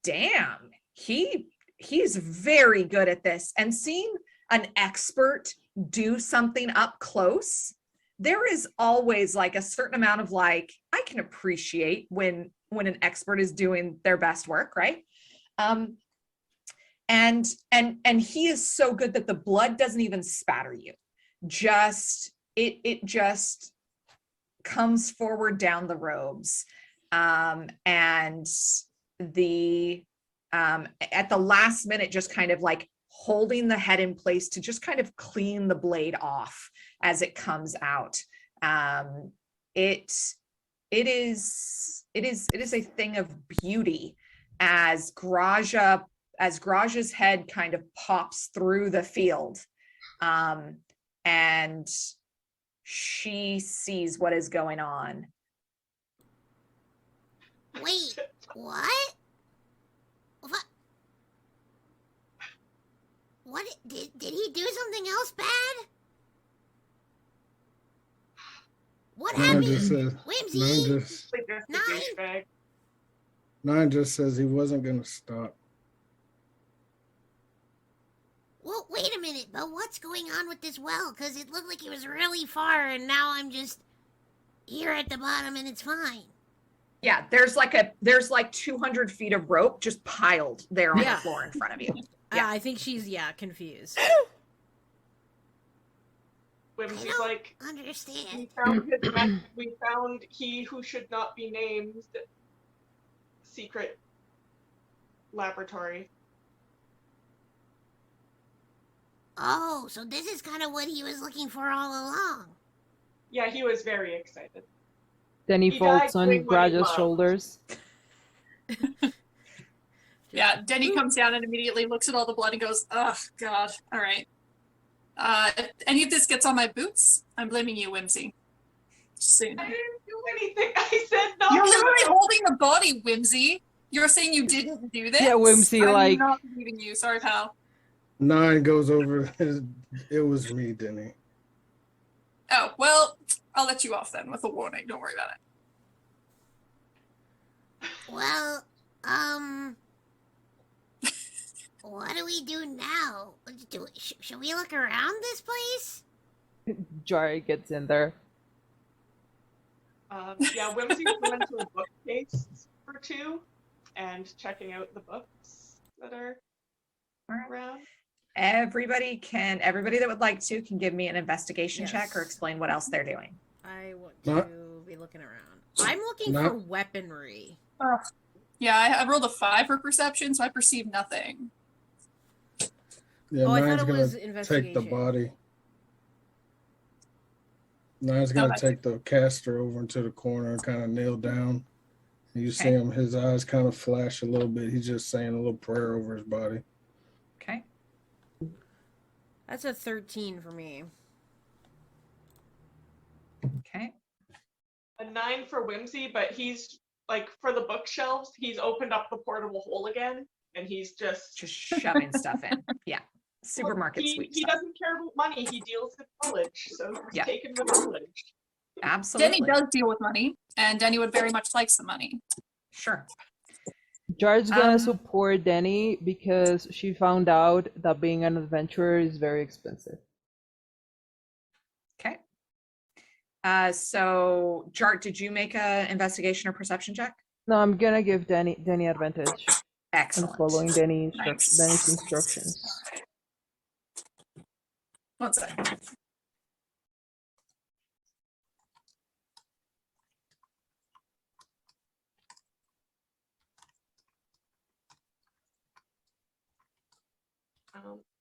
damn, he's very good at this. And seeing an expert do something up close, there is always like a certain amount of like, I can appreciate when an expert is doing their best work, right? And he is so good that the blood doesn't even spatter you. It just comes forward down the robes, and the at the last minute just kind of like holding the head in place to just kind of clean the blade off as it comes out. It is a thing of beauty as Graja's head kind of pops through the field, and she sees what is going on. Wait, what? What did he do something else bad? What Nine happened? just says Whimsy? Like just a Nine. douchebag. 9 just says he wasn't gonna stop. Well, wait a minute, but what's going on with this well? Because it looked like it was really far, and now I'm just here at the bottom, and it's fine. Yeah, there's like 200 feet of rope just piled there on Yeah. the floor in front of you. Yeah. I think she's confused. Whimsy's I like, don't understand. we found his message. We found he who should not be named secret laboratory. Oh, so this is kind of what he was looking for all along. Yeah, he was very excited. Then he He folds died on doing what he Graja's loved. shoulders. Yeah, Denny comes down and immediately looks at all the blood and goes, "Oh God! All right. If any of this gets on my boots, I'm blaming you, Whimsy." Just so you know. I didn't do anything. I said not You're to. literally holding the body, Whimsy. You're saying you didn't do this? Yeah, Whimsy, I'm like- not believing you. Sorry, pal. 9 goes over it was me, Denny. Oh, well, I'll let you off then with a warning. Don't worry about it. Well, what do we do now? Should we look around this place? Jari gets in there. Yeah, Whimsy's going to a bookcase for 2 and checking out the books that are around. Everybody that would like to can give me an investigation check or Yes. explain what else they're doing. I want Not- to be looking around. I'm looking Not- for weaponry. Yeah, I rolled a 5 for perception, so I perceive nothing. Yeah, Oh, I thought nine's it gonna was take the investigation. body. Nine's gonna Okay. take the caster over into the corner and kind of kneel down. And you see Okay. him, his eyes kind of flash a little bit. He's just saying a little prayer over his body. Okay. That's a 13 for me. Okay. A 9 for Whimsy, but he's like for the bookshelves, he's opened up the portable hole again, and he's just Shoving stuff in. Yeah. Supermarket he, sweep he stuff. doesn't care about money. He deals with knowledge, so he's Yeah. taken the knowledge. Absolutely. Denny does deal with money, and Denny would very much like some money. Sure. Jar's gonna Um, support Danny because she found out that being an adventurer is very expensive. Okay. So Jart, did you make a investigation or perception check? No, I'm gonna give Danny advantage. I'm Excellent. following Danny's Nice. instructions. 1 second.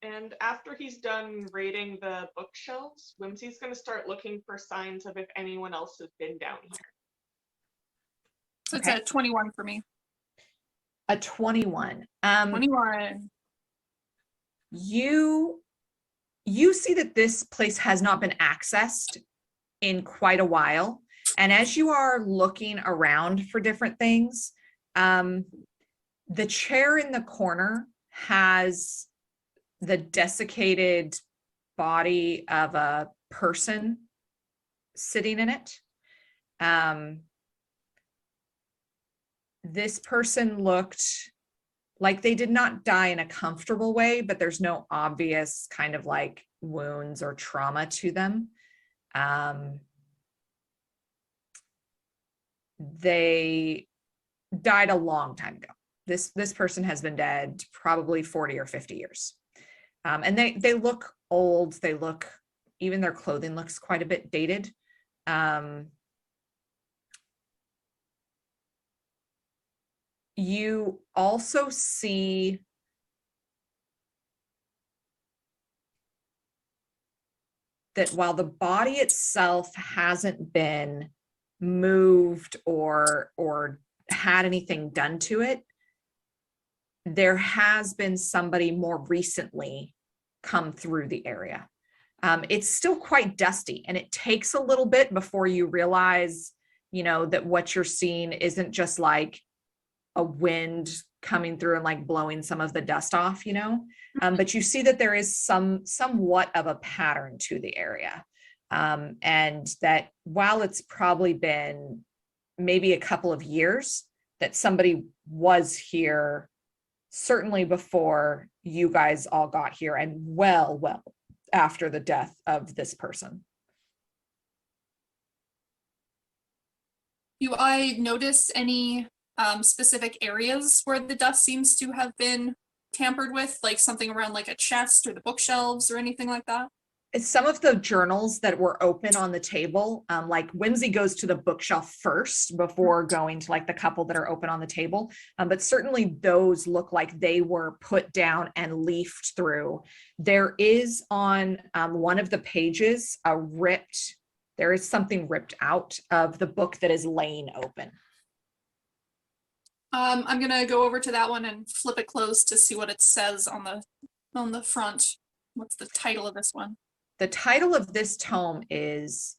And after he's done raiding the bookshelves, Whimsy's going to start looking for signs of if anyone else has been down here. So it's Okay. a 21 for me. A 21. 21. You see that this place has not been accessed in quite a while. And as you are looking around for different things, the chair in the corner has the desiccated body of a person sitting in it. This person looked like they did not die in a comfortable way, but there's no obvious kind of like wounds or trauma to them. They died a long time ago. This person has been dead probably 40 or 50 years. And they look old. They look, even their clothing looks quite a bit dated. You also see that while the body itself hasn't been moved or had anything done to it, there has been somebody more recently come through the area. It's still quite dusty, and it takes a little bit before you realize, that what you're seeing isn't just like a wind coming through and like blowing some of the dust off, but you see that there is somewhat of a pattern to the area. And that while it's probably been maybe a couple of years that somebody was here, certainly before you guys all got here, and well after the death of this person. Do I notice any specific areas where the dust seems to have been tampered with, like something around like a chest or the bookshelves or anything like that? It's some of the journals that were open on the table, like Whimsy goes to the bookshelf first before going to like the couple that are open on the table. But certainly those look like they were put down and leafed through. There is on one of the pages there is something ripped out of the book that is laying open. I'm gonna go over to that one and flip it close to see what it says on the front. What's the title of this one? The title of this tome is,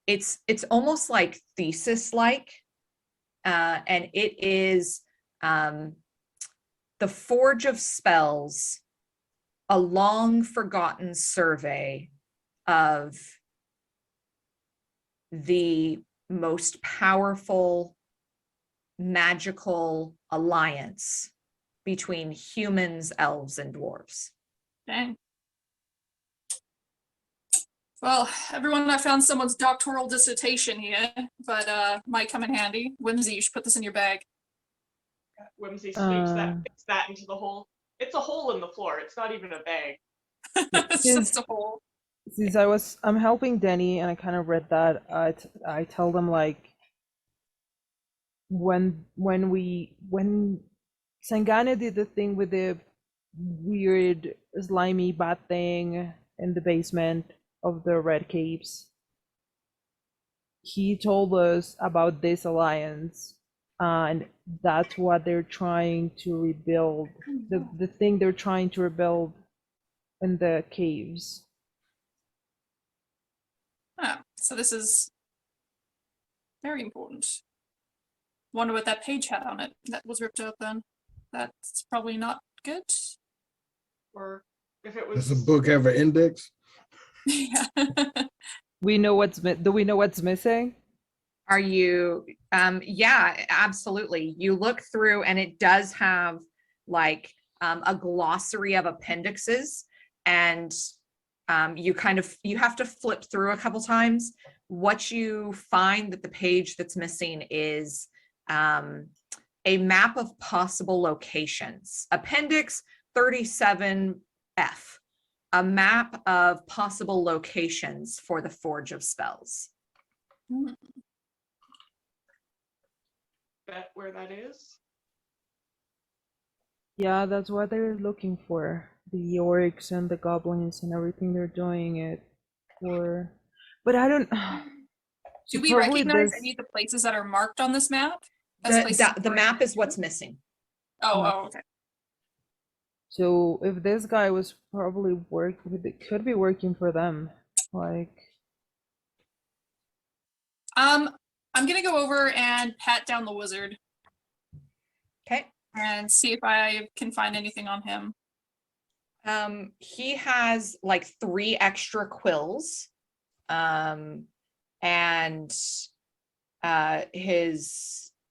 it's almost like thesis-like, and it is The Forge of Spells, a long forgotten survey of the most powerful magical alliance between humans, elves, and dwarves. Dang. Well, everyone, I found someone's doctoral dissertation here, but might come in handy. Whimsy, you should put this in your bag. Whimsy sweeps that into the hole. It's a hole in the floor. It's not even a bag. It's just a hole. Since I'm helping Danny and I kind of read that, I tell them like, when Sangana did the thing with the weird slimy bat thing in the basement of the Red Caves, he told us about this alliance, and that's what they're trying to rebuild. The thing they're trying to rebuild in the caves. Ah, so this is very important. Wonder what that page had on it that was ripped open. That's probably not good. Or if it Does was the book have an index? Yeah. Do we know what's missing? Are you, yeah, absolutely. You look through and it does have like a glossary of appendixes, and you have to flip through a couple times. What you find that the page that's missing is a map of possible locations. Appendix 37F, a map of possible locations for the Forge of Spells. Hmm. bet where that is? Yeah, that's what they're looking for. The orcs and the goblins and everything they're doing it for. But I don't. Do So we probably recognize this. any of the places that are marked on this map? As places The map is what's missing. Oh, okay. So if this guy was probably could be working for them, like. I'm gonna go over and pat down the wizard Okay. and see if I can find anything on him. He has like 3 extra quills. And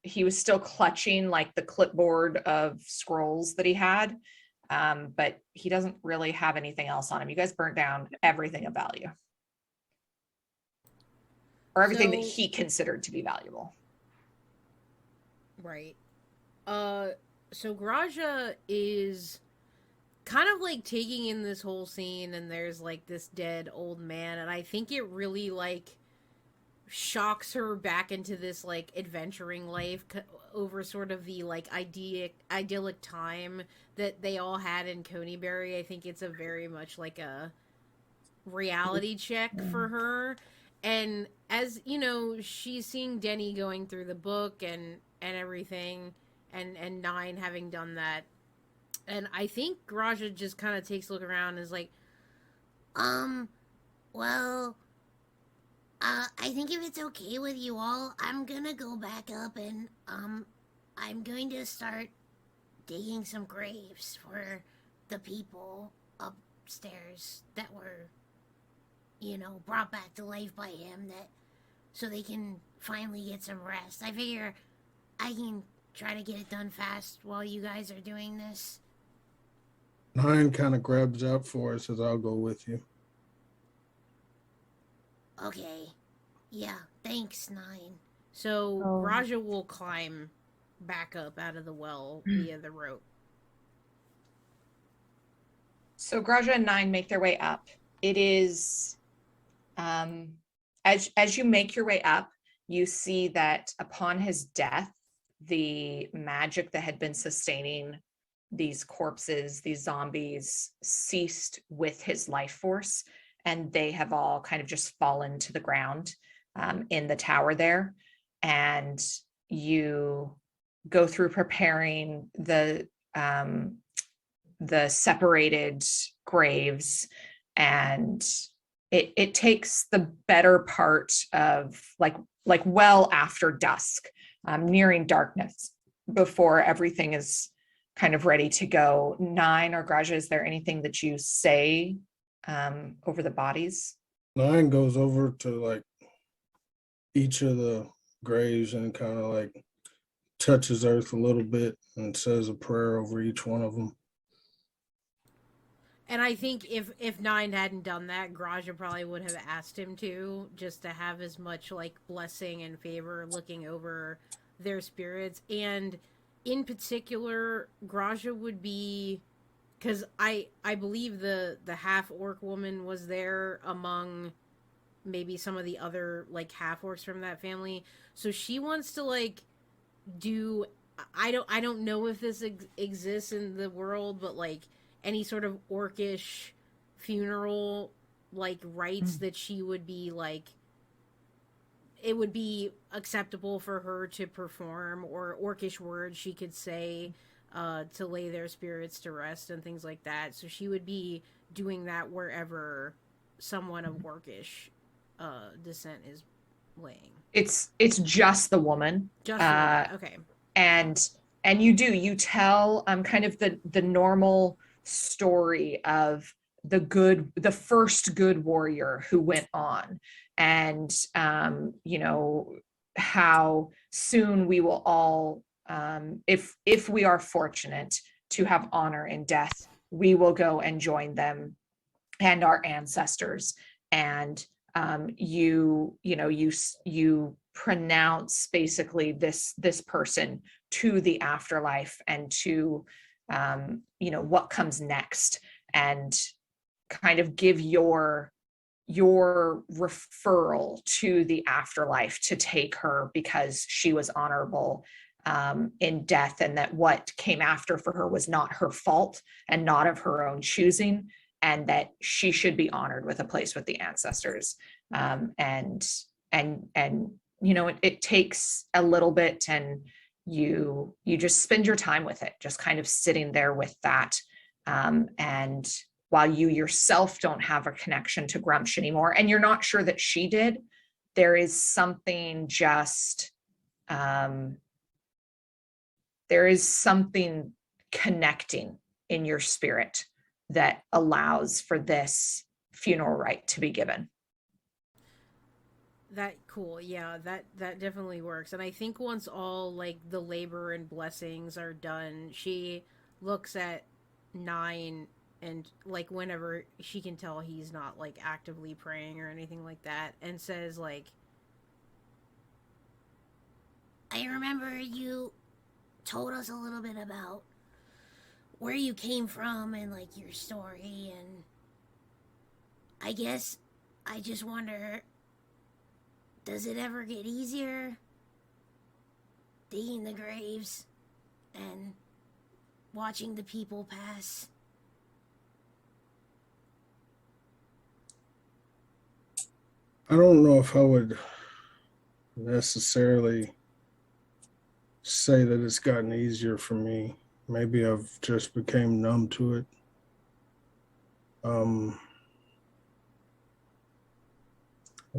he was still clutching like the clipboard of scrolls that he had. But he doesn't really have anything else on him. You guys burnt down everything of value. Or everything that So- he considered to be valuable. Right. So Graja is kind of like taking in this whole scene, and there's like this dead old man, and I think it really like shocks her back into this like adventuring life over sort of the like idyllic time that they all had in Coneybury. I think it's a very much like a reality check for her. And as you know, she's seeing Denny going through the book and everything, and Nine having done that. And I think Graja just kind of takes a look around and is like, Well, I think if it's okay with you all, I'm gonna go back up and, I'm going to start digging some graves for the people upstairs that were, brought back to life by him, so they can finally get some rest. I figure I can try to get it done fast while you guys are doing this. 9 kind of grabs out for us, says, I'll go with you. Okay. Yeah, thanks, Nine. so Oh. Graja will climb back up out of the well via the rope. So Graja and Nine make their way up. It is, as you make your way up, you see that upon his death, the magic that had been sustaining these corpses, these zombies, ceased with his life force, and they have all kind of just fallen to the ground in the tower there. And you go through preparing the separated graves, and it takes the better part of like well after dusk, nearing darkness, before everything is kind of ready to go. 9 or Graja, is there anything that you say over the bodies? 9 goes over to like each of the graves and kind of like touches earth a little bit and says a prayer over each one of them. And I think if Nine hadn't done that, Graja probably would have asked him to, just to have as much like blessing and favor looking over their spirits. And in particular, Graja would be, because I believe the half orc woman was there among maybe some of the other like half orcs from that family. So she wants to like do I don't know if this exists in the world, but like any sort of orcish funeral like rites that she would be like it would be acceptable for her to perform, or orcish words she could say to lay their spirits to rest and things like that. So she would be doing that wherever someone of orcish descent is laying. It's just the woman. Just the woman. Okay. And you tell kind of the normal story of the first good warrior who went on, and how soon we will all, if we are fortunate to have honor in death, we will go and join them and our ancestors. And you pronounce basically this person to the afterlife and to what comes next, and kind of give your referral to the afterlife to take her because she was honorable in death, and that what came after for her was not her fault and not of her own choosing, and that she should be honored with a place with the ancestors. It takes a little bit, and you just spend your time with it, just kind of sitting there with that. And while you yourself don't have a connection to Grumsh anymore, and you're not sure that she did, there is something connecting in your spirit that allows for this funeral rite to be given. That cool. Yeah, that definitely works. And I think once all like the labor and blessings are done, she looks at Nine, and like whenever she can tell he's not like actively praying or anything like that, and says like, I remember you told us a little bit about where you came from and like your story, and I guess I just wonder, does it ever get easier digging the graves and watching the people pass? I don't know if I would necessarily say that it's gotten easier for me. Maybe I've just became numb to it. I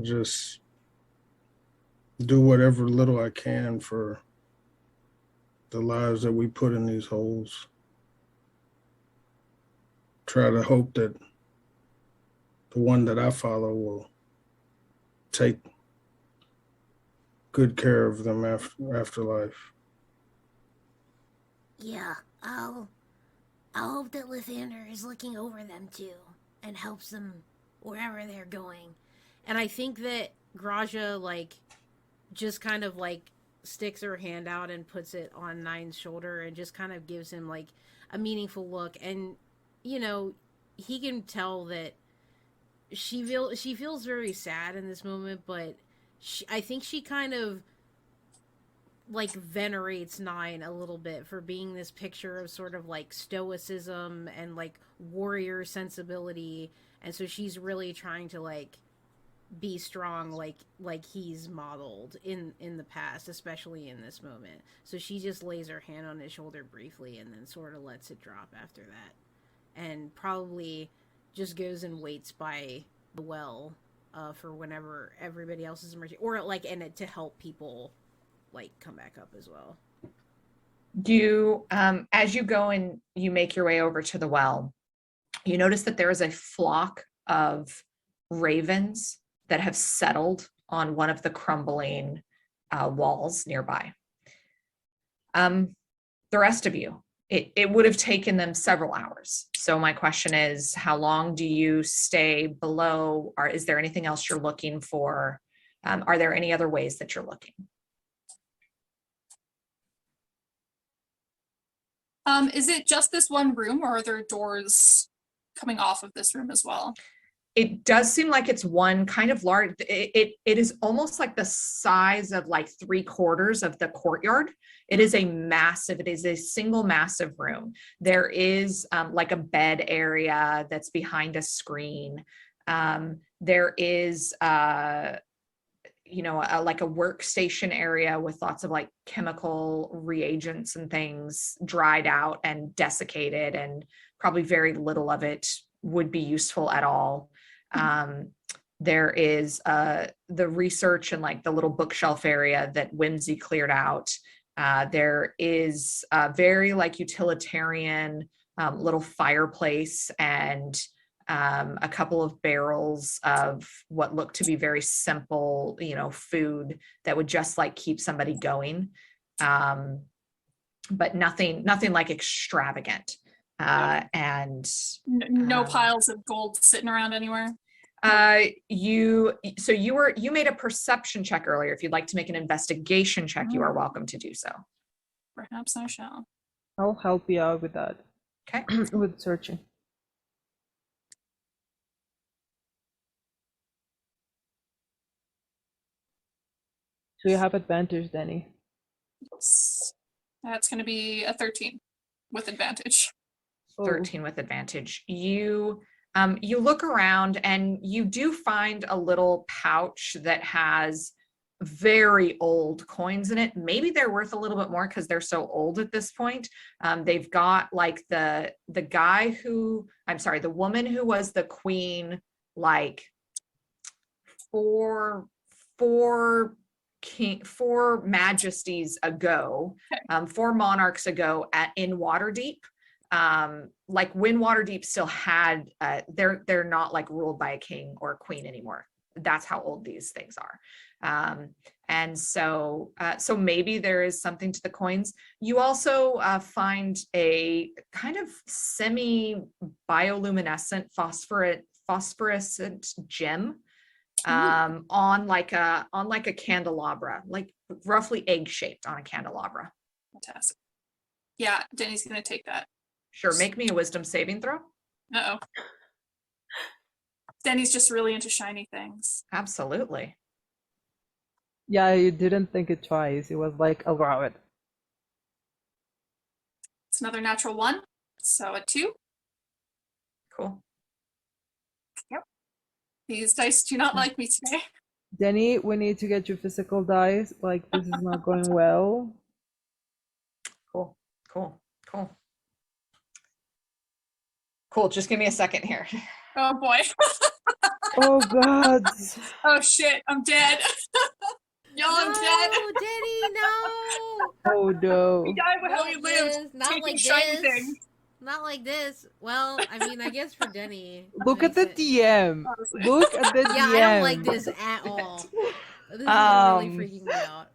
just do whatever little I can for the lives that we put in these holes. Try to hope that the one that I follow will take good care of them afterlife. Yeah, I'll hope that Lathander is looking over them too and helps them wherever they're going. and I think that Graja like just kind of like sticks her hand out and puts it on Nine's shoulder and just kind of gives him like a meaningful look, and he can tell that she feels very sad in this moment, but I think she kind of like venerates Nine a little bit for being this picture of sort of like stoicism and like warrior sensibility, and so she's really trying to like be strong like he's modeled in the past, especially in this moment. So she just lays her hand on his shoulder briefly and then sort of lets it drop after that, and probably just goes and waits by the well for whenever everybody else is emerging, or like in it to help people like come back up as well. You as you go and you make your way over to the well, you notice that there is a flock of ravens that have settled on one of the crumbling walls nearby. The rest of you, it would have taken them several hours. So my question is, how long do you stay below? Or is there anything else you're looking for? Are there any other ways that you're looking? Is it just this one room, or are there doors coming off of this room as well? it does seem like it's one kind of large. It is almost like the size of like 3/4 of the courtyard. It is a single massive room. There is like a bed area that's behind a screen. There is like a workstation area with lots of like chemical reagents and things dried out and desiccated, and probably very little of it would be useful at all. There is the research and like the little bookshelf area that Whimsy cleared out. There is a very like utilitarian little fireplace and a couple of barrels of what looked to be very simple, food that would just like keep somebody going. But nothing like extravagant. And no piles of gold sitting around anywhere. You made a perception check earlier. If you'd like to make an investigation check, you are welcome to do so. Perhaps I shall. I'll help you out with that. Okay. With searching. So you have advantage, Danny. Yes. That's going to be a 13 with advantage. 13 with advantage. You look around and you do find a little pouch that has very old coins in it. Maybe they're worth a little bit more because they're so old at this point. They've got like the woman who was the queen like four majesties ago, 4 monarchs ago in Waterdeep. Like when Waterdeep still had, they're not like ruled by a king or a queen anymore. That's how old these things are. And so maybe there is something to the coins. You also find a kind of semi-bioluminescent phosphorescent gem on like a candelabra, like roughly egg-shaped on a candelabra. Fantastic. Yeah, Denny's gonna take that. Sure, make me a wisdom saving throw. Uh-oh. Denny's just really into shiny things. Absolutely. Yeah, you didn't think it twice. It was like, I'll grab it. It's another natural 1, so a 2. Cool. Yep. These dice do not like me today. Denny, we need to get you physical dice. Like, this is not going well. Cool, just give me a second here. Oh boy. Oh god. Oh shit, I'm dead. Y'all, I'm dead. No, Denny, no. Oh no. We died with how we Not lived. this, not Taking like shiny this. things. Not like this. Well, I mean, I guess for Denny. Look at the makes it- DM. Honestly. Look at the DM. Yeah, I don't like this at all. This is really freaking me out.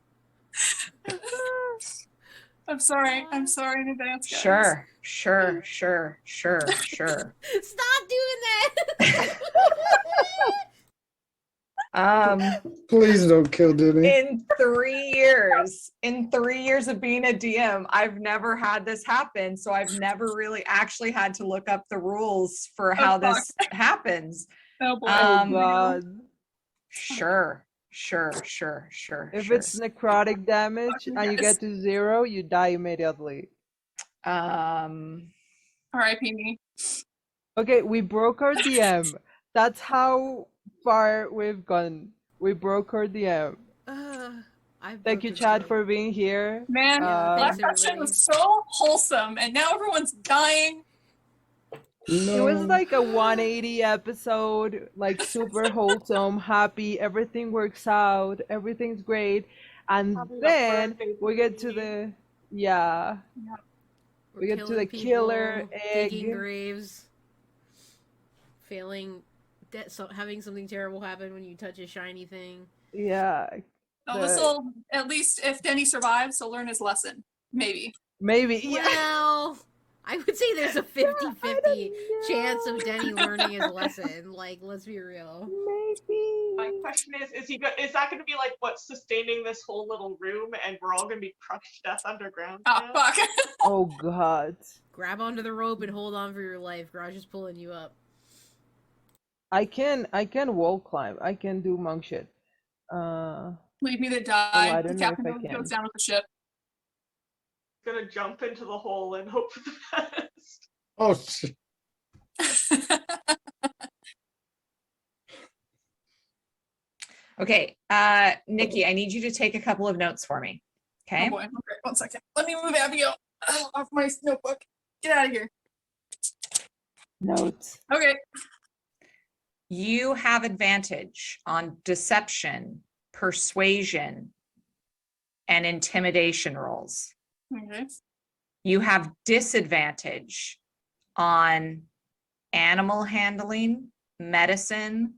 I'm sorry in advance, guys. Sure. Stop doing that. Please don't kill Denny. In 3 years of being a DM, I've never had this happen. So I've never really actually had to look up the rules for how this happens. Oh boy. Oh god. Sure. If it's necrotic damage and you get to 0, you die immediately. R.I.P. me. Okay, we broke our DM. That's how far we've gone. We broke our DM. Thank you, Chad, for being here. Man, thanks, that session everybody. was so wholesome, and now everyone's dying. It was like a 180 episode, like super wholesome, happy, everything works out, everything's great. And Probably the then birthday we get to the, yeah. We get to the killer egg. digging graves, having something terrible happen when you touch a shiny thing. Yeah. Well, this'll, at least if Denny survives, he'll learn his lesson. Maybe. Maybe. Yeah. Well, I would say there's a 50-50 don't chance know. of Denny learning his lesson. Like, let's be real. Maybe. My question is that going to be like what's sustaining this whole little room, and we're all going to be crushed to death underground? Oh, now? fuck. Oh god. Grab onto the rope and hold on for your life. Garage is pulling you up. I can wall climb. I can do monk shit. Leave me to I die. The don't know if captain I goes can. down with the ship. Gonna jump into the hole and hope for the best. Oh, shit. Okay, Nikki, I need you to take a couple of notes for me. Oh Okay. boy. Okay, 1 second. Let me move Abigail off my notebook. Get out of here. Notes. Okay. You have advantage on deception, persuasion, and intimidation rolls. Okay. You have disadvantage on animal handling, medicine,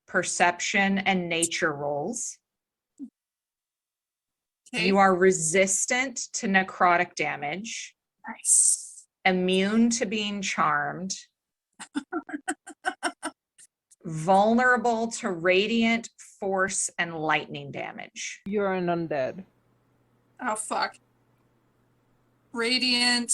perception, and nature rolls. Okay. You are resistant to necrotic damage, Nice. immune to being charmed, vulnerable to radiant, force, and lightning damage. You're an undead. Oh fuck. Radiant.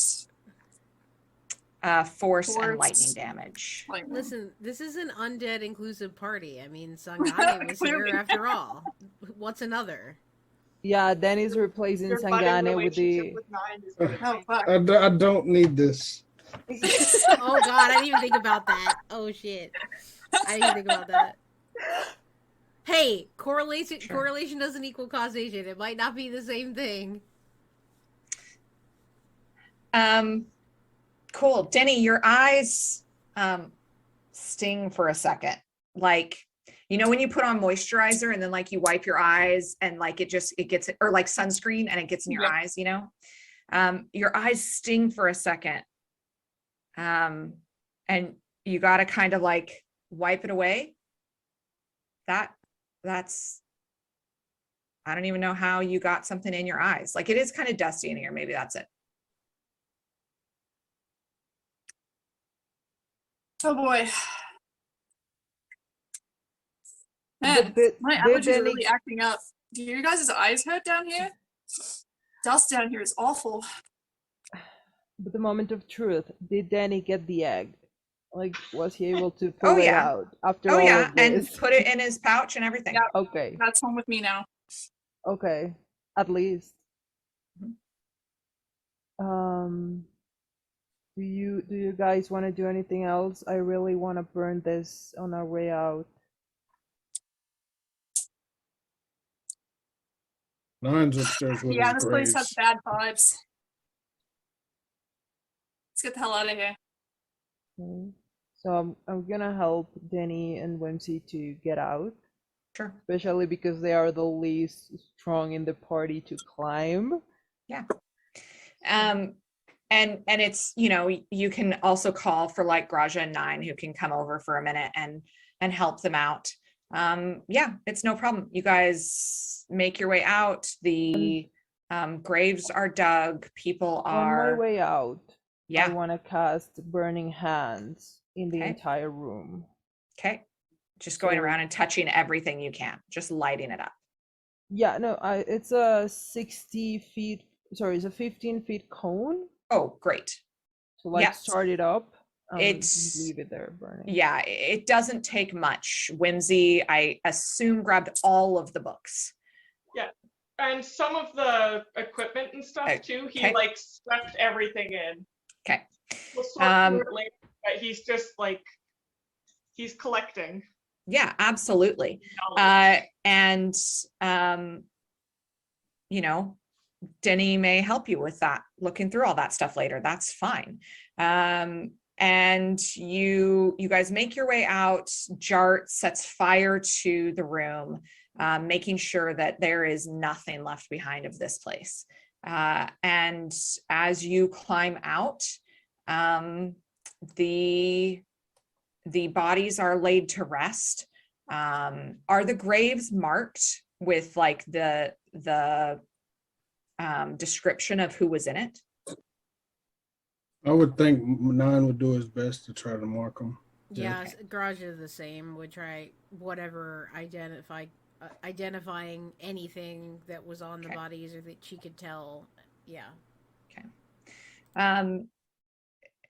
Force and Force. lightning damage. Like, Listen, this is an undead inclusive party. I mean, Sangane was here Clearly. after all. What's another? Yeah, Danny's replacing Your budding Sangane with relationship the. with Nine is gonna oh change. fuck. I don't need this. Oh god, I didn't even think about that. Oh shit. I didn't even think about that. Hey, correlation Sure. correlation doesn't equal causation. It might not be the same thing. Cool. Denny, your eyes sting for a second. Like, you know, when you put on moisturizer and then like you wipe your eyes and like it gets, or like sunscreen and it gets in your Yeah. eyes, you know? Your eyes sting for a second. And you got to kind of like wipe it away. That's, I don't even know how you got something in your eyes. Like it is kind of dusty in here. Maybe that's it. Oh boy. Man, Did- my did allergies are Danny- really acting up. Do your guys' eyes hurt down here? Dust down here is awful. But the moment of truth, did Danny get the egg? Like, was he able to pull it yeah. out after Oh all yeah. of And this? put it in his pouch and everything. Yeah. Okay, That's home with me now. okay, at least. Mhm. Do you guys want to do anything else? I really want to burn this on our way out. Nine's upstairs with Yeah, his this place has graves. bad vibes. Let's get the hell out of here. Okay. So I'm gonna help Denny and Whimsy to get out, Sure. especially because they are the least strong in the party to climb. And it's, you know, you can also call for like Graja and Nine who can come over for a minute and help them out. Yeah, it's no problem. You guys make your way out. The graves are dug. People On my are, way out, I yeah, want to cast Burning Hands in the Okay. entire room. okay. Just going So- around and touching everything you can, just lighting it up. Yeah, no, it's a 60 feet, sorry, it's a 15 feet cone. Oh, great. So like Yes. start it up, It's- leave it there burning. Yeah, it doesn't take much. Whimsy, I assume, grabbed all of the books. And some of the equipment and stuff too. He Okay. like swept everything in. Okay. We'll sort through it later, but he's just like he's collecting Yeah, absolutely. knowledge. And you know, Denny may help you with that, looking through all that stuff later. That's fine. And you guys make your way out. Jart sets fire to the room, making sure that there is nothing left behind of this place. And as you climb out, the bodies are laid to rest. Are the graves marked with like the description of who was in it? I would think Nine would do his best to try to mark them. Yeah, Garage is the same. Would try whatever identifying anything that was on the Okay. bodies or that she could tell. Yeah.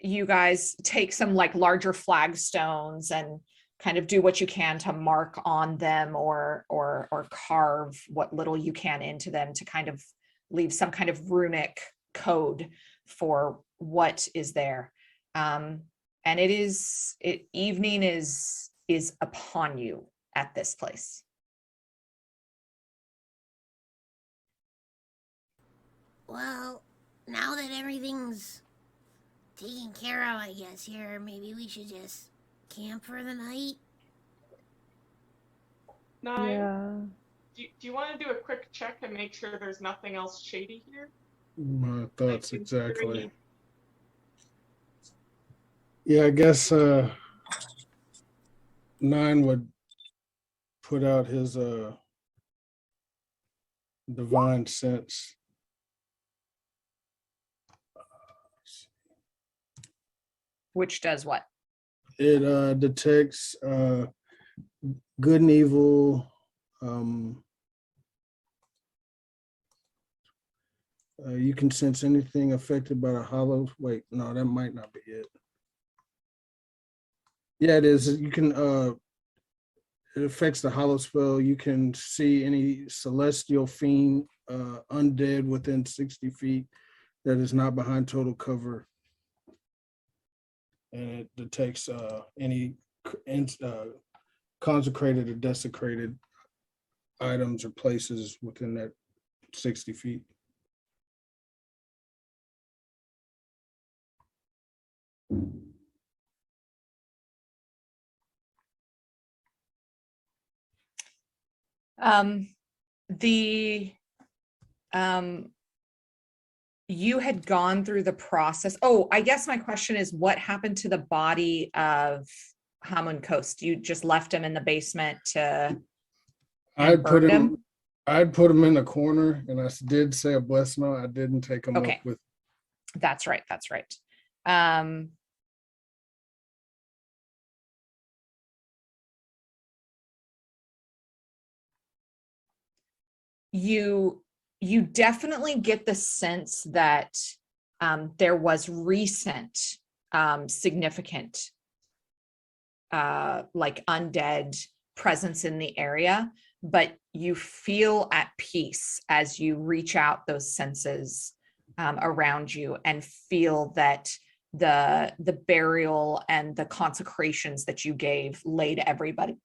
You guys take some like larger flagstones and kind of do what you can to mark on them or carve what little you can into them to kind of leave some kind of runic code for what is there. And evening is upon you at this place. Well, now that everything's taken care of, I guess, here, maybe we should just camp for the night. Nine. Yeah. Do you want to do a quick check and make sure there's nothing else shady here? My thoughts Like, exactly. Yeah, I guess 9 would put out his divine sense. Which does what? It detects good and evil. You can sense anything affected by the hollow. Wait, no, that might not be it. Yeah, it is. You can it affects the hollow spell. You can see any celestial fiend, undead within 60 feet that is not behind total cover. And it detects any consecrated or desecrated items or places within that 60 feet. You had gone through the process. Oh, I guess my question is, what happened to the body of Hamun Coast? You just left him in the basement to I'd put burned him. I'd put him in a corner, and I did say a blessing. I didn't take him Okay. up with. That's right. That's right. You definitely get the sense that there was recent significant like undead presence in the area, but you feel at peace as you reach out those senses around you and feel that the burial and the consecrations that you gave laid everybody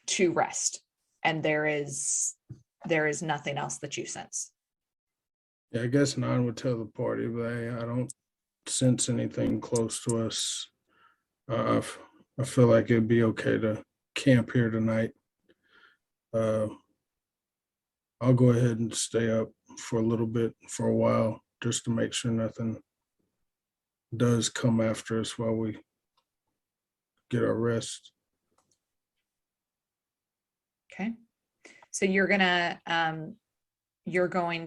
to rest, and there is nothing else that you sense. Yeah, I guess 9 would tell the party, but hey, I don't sense anything close to us. I feel like it'd be okay to camp here tonight. I'll go ahead and stay up for a little bit, for a while, just to make sure nothing does come after us while we get our rest. Okay. So you're going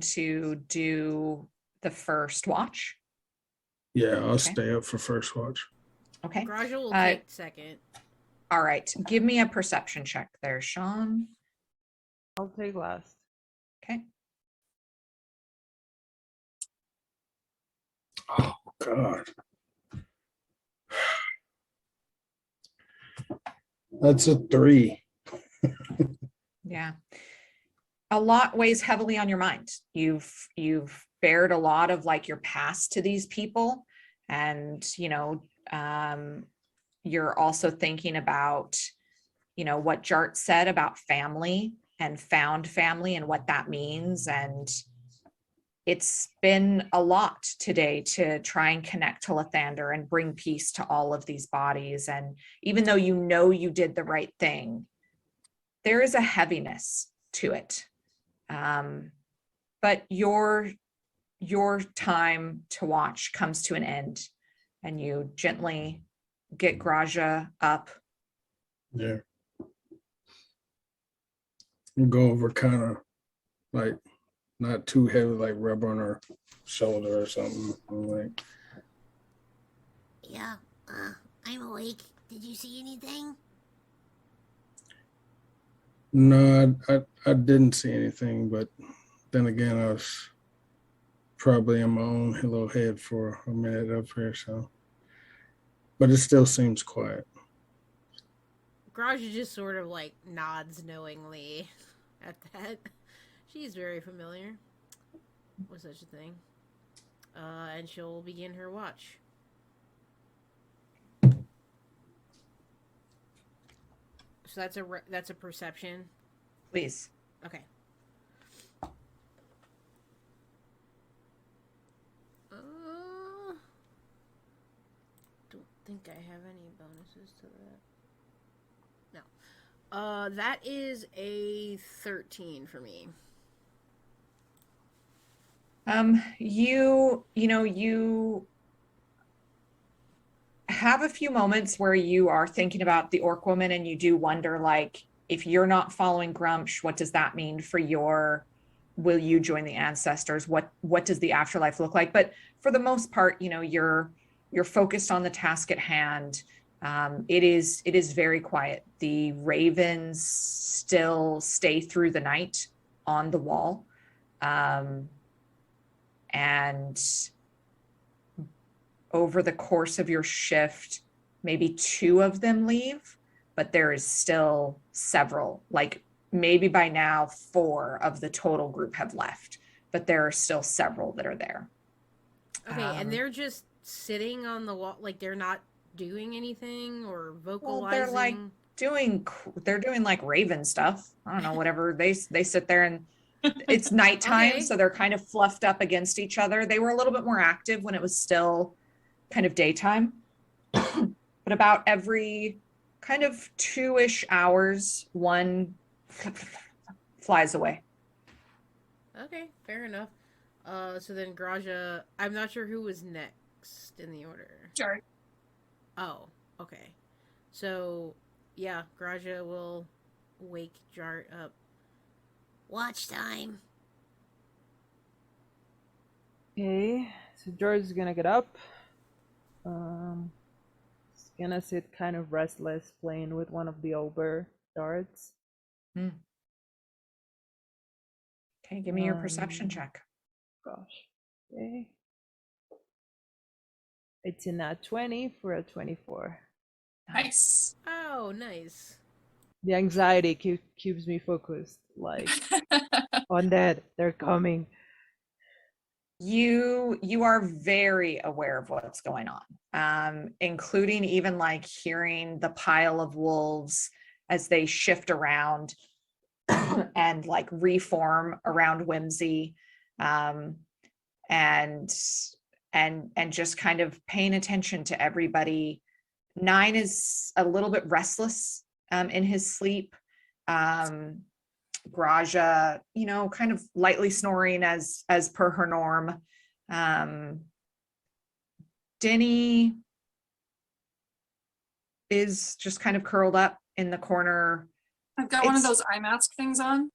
to do the first watch. Yeah, I'll Okay. stay up for first watch. Okay. Graja will take second. All right. Give me a perception check there, Sean. I'll take last. Okay. Oh God. That's a 3. Yeah. A lot weighs heavily on your mind. You've bared a lot of like your past to these people, and you're also thinking about what Jart said about family and found family and what that means, and it's been a lot today to try and connect to Lathander and bring peace to all of these bodies. And even though you did the right thing, there is a heaviness to it. But your time to watch comes to an end, and you gently get Graja up. Yeah. And go over kind of like not too heavy, like rub on her shoulder or something. Like, Yeah, I'm awake. Did you see anything? no, I didn't see anything, but then again, I was probably in my own little head for a minute up here, so. But it still seems quiet. Graja just sort of like nods knowingly at that. She's very familiar with such a thing. And she'll begin her watch. So that's a perception. Please. Okay. Don't think I have any bonuses to that. No. That is a 13 for me. You have a few moments where you are thinking about the orc woman and you do wonder, like, if you're not following Grumsh, what does that mean for will you join the ancestors? What does the afterlife look like? But for the most part, you're focused on the task at hand. It is very quiet. The ravens still stay through the night on the wall. And over the course of your shift, maybe 2 of them leave, but there is still several. Like maybe by now 4 of the total group have left, but there are still several that are there. Okay, and they're just sitting on the wall, like they're not doing anything or vocalizing. Well, they're doing like raven stuff. I don't know, whatever. They sit there and it's nighttime, Okay. so they're kind of fluffed up against each other. They were a little bit more active when it was still kind of daytime. But about every kind of 2-ish hours, one flies away. Okay, fair enough. So then Graja, I'm not sure who was next in the order. Jart. Oh, okay. So, yeah, Graja will wake Jart up. Watch time. Okay, so George's gonna get up. He's gonna sit kind of restless, playing with one of the ogre darts. Okay, give me your perception check. Gosh. Okay. It's in a 20 for a 24. Nice. Oh, nice. The anxiety keeps me focused. Like, undead, they're coming. You are very aware of what's going on, including even like hearing the pile of wolves as they shift around and like reform around Whimsy, and just kind of paying attention to everybody. 9 is a little bit restless in his sleep. Graja, kind of lightly snoring as per her norm. Denny is just kind of curled up in the corner. I've got one of those eye mask things on.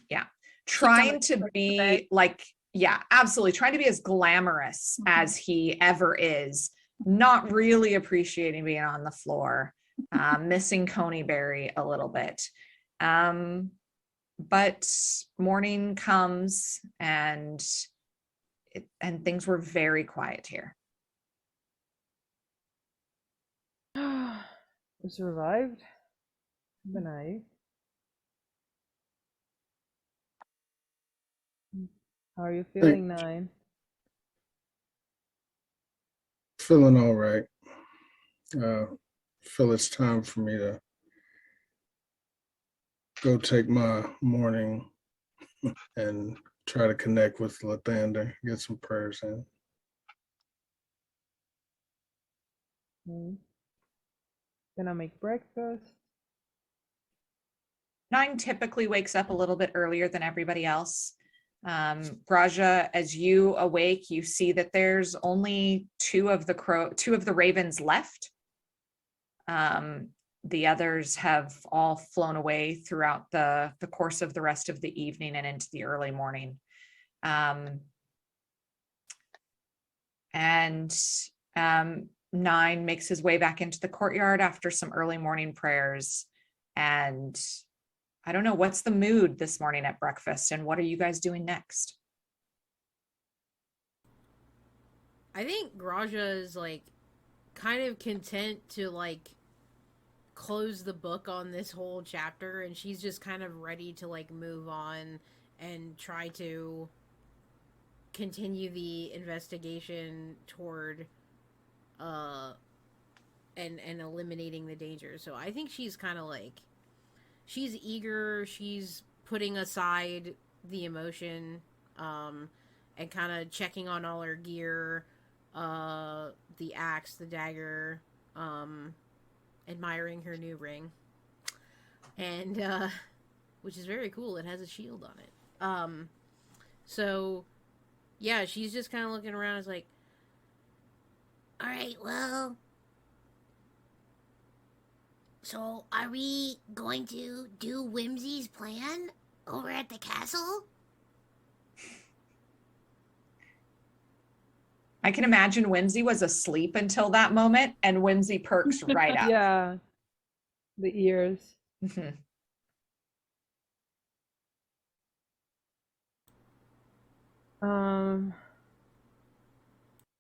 Yeah. Trying to be like, yeah, absolutely. Trying to be as glamorous as he ever is. Not really appreciating being on the floor. Missing Coneyberry a little bit. But morning comes and things were very quiet here. We survived. Good night. How are you feeling, 9? Feeling all right. Feel it's time for me to go take my morning and try to connect with Lathander, get some prayers in. Gonna make breakfast. 9 typically wakes up a little bit earlier than everybody else. Graja, as you awake, you see that there's only 2 of the ravens left. The others have all flown away throughout the course of the rest of the evening and into the early morning. And 9 makes his way back into the courtyard after some early morning prayers. And I don't know, what's the mood this morning at breakfast, and what are you guys doing next? I think Graja is like kind of content to like closed the book on this whole chapter, and she's just kind of ready to like move on and try to continue the investigation toward and eliminating the danger. So I think she's kind of like, she's eager, she's putting aside the emotion, and kind of checking on all her gear, the axe, the dagger, admiring her new ring, and which is very cool. It has a shield on it. So yeah, she's just kind of looking around. It's like, All right, well. So, are we going to do Whimsy's plan over at the castle? I can imagine Whimsy was asleep until that moment, and Whimsy perks right up. Yeah, the ears. Mhm.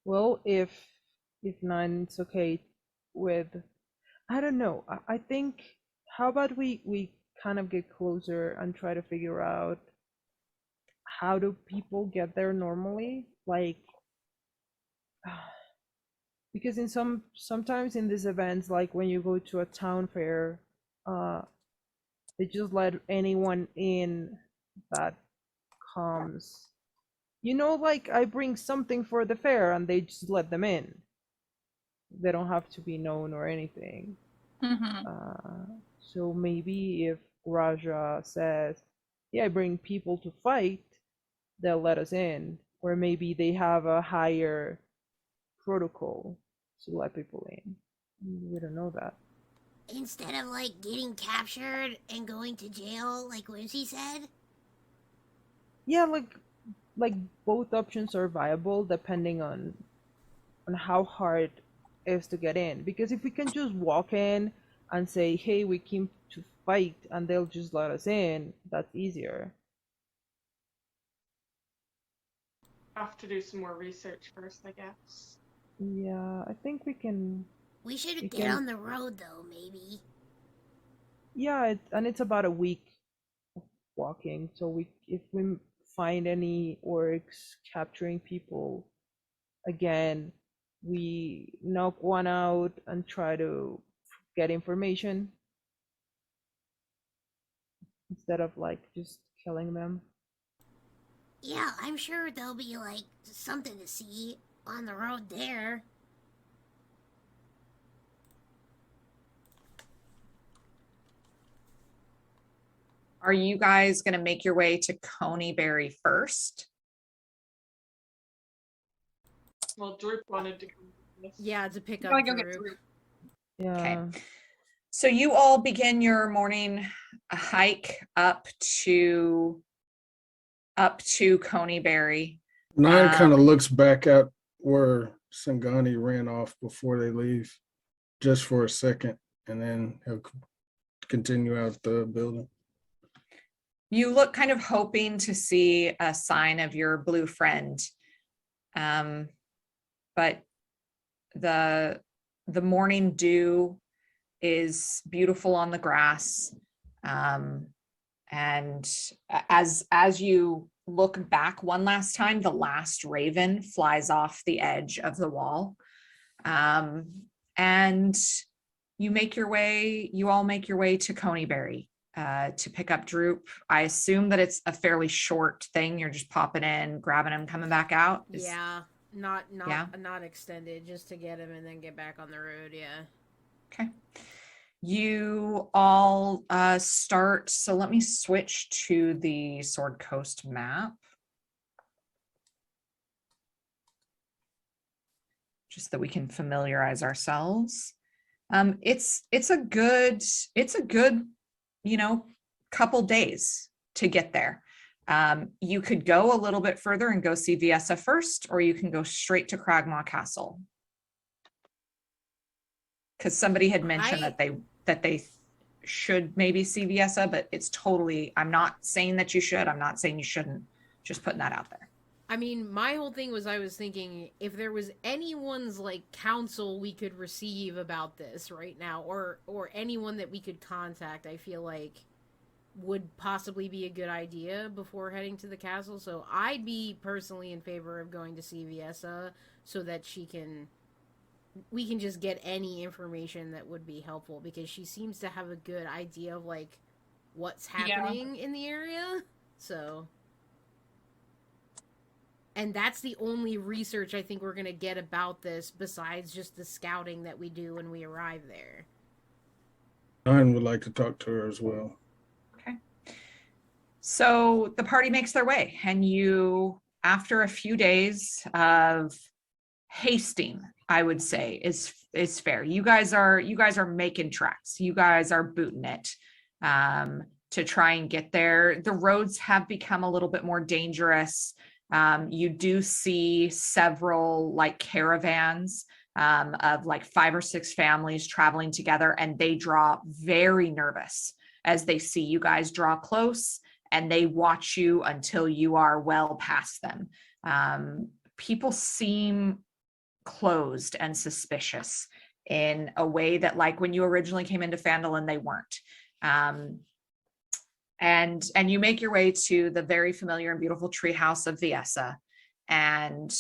Well, if Nine's okay with, I don't know. I think, how about we kind of get closer and try to figure out how do people get there normally? Like, because sometimes in these events, like when you go to a town fair, they just let anyone in that comes. You know, like I bring something for the fair and they just let them in. They don't have to be known or anything. So maybe if Raja says, yeah, I bring people to fight, they'll let us in. Or maybe they have a higher protocol to let people in. We don't know that. Instead of like getting captured and going to jail, like Whimsy said? Yeah, like both options are viable depending on how hard it is to get in. Because if we can just walk in and say, hey, we came to fight, and they'll just let us in, that's easier. Have to do some more research first, I guess. Yeah, I think we can. We should We get can- on the road though, maybe. Yeah, and it's about a week of walking. So if we find any orcs capturing people again, we knock one out and try to get information instead of like just killing them. Yeah, I'm sure there'll be like something to see on the road there. Are you guys going to make your way to Coneyberry first? Well, Droop wanted to come with us. yeah, to pick up Gotta go get Drew. through. Yeah. So you all begin your morning hike up to Coneyberry. 9 kind of Um, looks back at where Sangani ran off before they leave, just for a second, and then he'll continue out the building. You look kind of hoping to see a sign of your blue friend. But the morning dew is beautiful on the grass. And as you look back one last time, the last raven flies off the edge of the wall. And you all make your way to Coneyberry to pick up Droop. I assume that it's a fairly short thing. You're just popping in, grabbing him, coming back out. Yeah, not Yeah. not extended, just to get him and then get back on the road. Yeah. Okay. You all start. So let me switch to the Sword Coast map. Just that we can familiarize ourselves. It's a good, couple days to get there. You could go a little bit further and go see Viessa first, or you can go straight to Cragmaw Castle. Because somebody had mentioned that they should maybe see Viessa, but it's totally, I'm not saying that you should, I'm not saying you shouldn't, just putting that out there. I mean, my whole thing was I was thinking if there was anyone's like counsel we could receive about this right now, or anyone that we could contact, I feel like would possibly be a good idea before heading to the castle. So I'd be personally in favor of going to see Viessa so that we can just get any information that would be helpful, because she seems to have a good idea of like what's happening in the area. So, and that's the only research I think we're going to get about this besides just the scouting that we do when we arrive there. I would like to talk to her as well. Okay. So the party makes their way, and you, after a few days of hasting, I would say is fair. You guys are making tracks. You guys are booting it to try and get there. The roads have become a little bit more dangerous. You do see several like caravans of like 5 or 6 families traveling together, and they draw very nervous as they see you guys draw close, and they watch you until you are well past them. People seem closed and suspicious in a way that, like, when you originally came into Phandalin, they weren't. And you make your way to the very familiar and beautiful treehouse of Viessa, and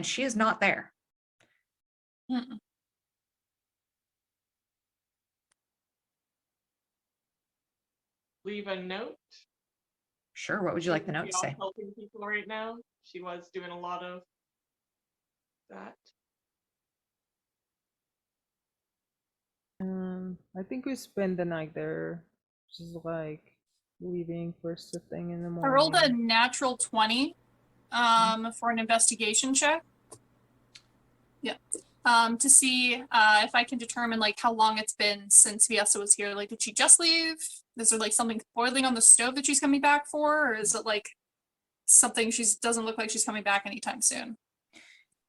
she is not there. Mm-mm. Leave a note. Sure. What would you like the note to say? Helping people right now. She was doing a lot of that. I think we spend the night there, just like leaving first thing in the I morning. rolled a natural 20 for an investigation check. Yeah. To see if I can determine like how long it's been since Viessa was here. Like, did she just leave? Is there like something boiling on the stove that she's coming back for? Or is it like something doesn't look like she's coming back anytime soon?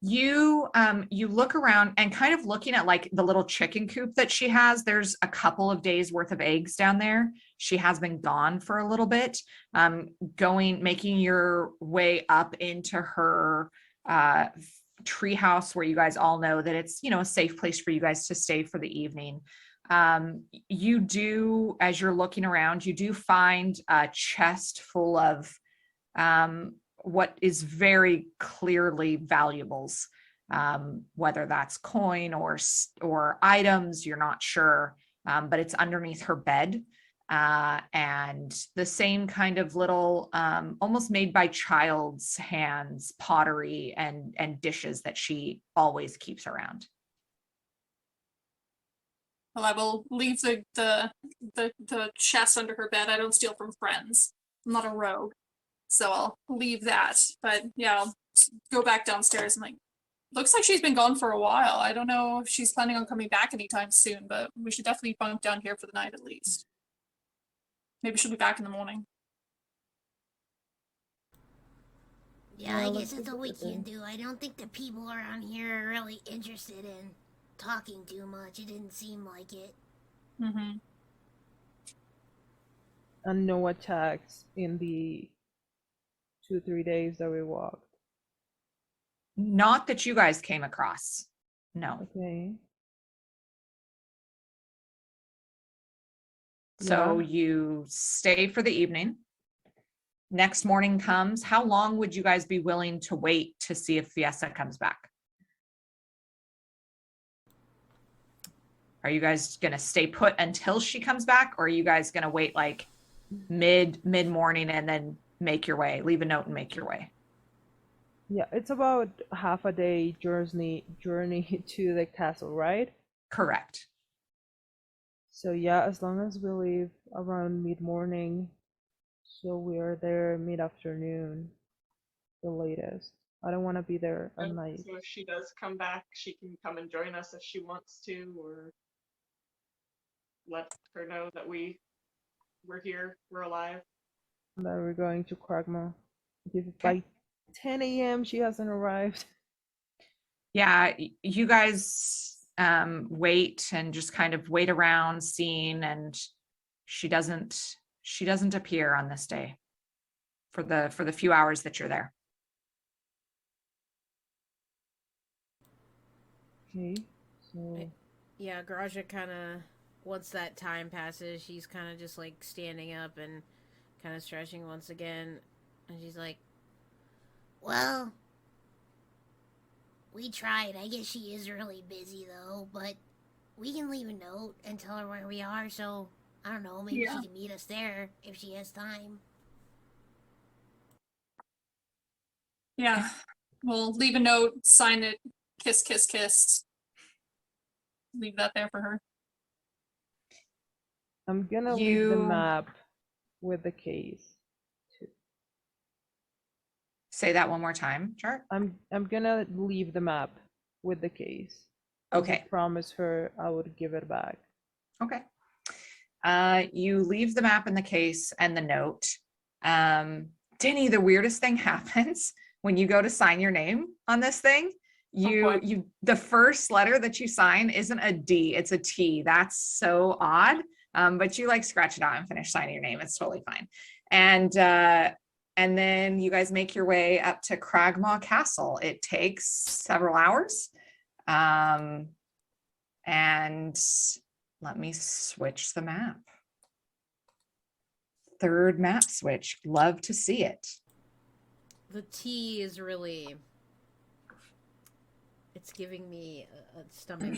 You look around, and kind of looking at like the little chicken coop that she has, there's a couple of days worth of eggs down there. She has been gone for a little bit. Making your way up into her treehouse, where you guys all know that it's, a safe place for you guys to stay for the evening. You do, as you're looking around, you do find a chest full of what is very clearly valuables, whether that's coin or items, you're not sure, but it's underneath her bed. And the same kind of little, almost made by child's hands, pottery and dishes that she always keeps around. Well, I will leave the chest under her bed. I don't steal from friends. I'm not a rogue. So I'll leave that. But yeah, I'll go back downstairs and like, looks like she's been gone for a while. I don't know if she's planning on coming back anytime soon, but we should definitely bunk down here for the night at least. Maybe she'll be back in the morning. Yeah, Well, I guess let's that's all we look at can it. do. I don't think the people around here are really interested in talking too much. It didn't seem like it. Mm-hmm. And no attacks in the 2-3 days that we walked. Not that you guys came across. No. Okay. So Yeah. you stay for the evening. Next morning comes. How long would you guys be willing to wait to see if Viessa comes back? Are you guys going to stay put until she comes back, or are you guys going to wait like mid-morning and then make your way, leave a note and make your way? Yeah, it's about half a day journey to the castle, right? Correct. So yeah, as long as we leave around mid-morning, so we are there mid-afternoon, the latest. I don't want to be there at night. So if she does come back, she can come and join us if she wants to, or let her know that we're here, we're alive. And then we're going to Kragma. If Okay. by 10 a.m. she hasn't arrived. Yeah, you guys wait and just kind of wait around, seeing, and she doesn't appear on this day. for the few hours that you're there. Okay, so Yeah, Garaja kind of, once that time passes, she's kind of just like standing up and kind of stretching once again. And she's like, Well, we tried. I guess she is really busy though, but we can leave a note and tell her where we are, so I don't know, maybe Yeah. she can meet us there if she has time. Yeah. We'll leave a note, sign it, kiss, kiss, kiss. Leave that there for her. I'm gonna leave the You- map with the case. Say that one more time, Chart. I'm gonna leave the map with the case. 'Cause Okay. I promised her I would give it back. Okay. You leave the map in the case and the note. Denny, the weirdest thing happens when you go to sign your name on this thing. boy. The first letter that you sign isn't a D, it's a T. That's so odd. But you like scratch it out and finish signing your name. It's totally fine. And then you guys make your way up to Cragmaw Castle. It takes several hours. And let me switch the map. Third map switch. Love to see it. the T is really, it's giving me a stomach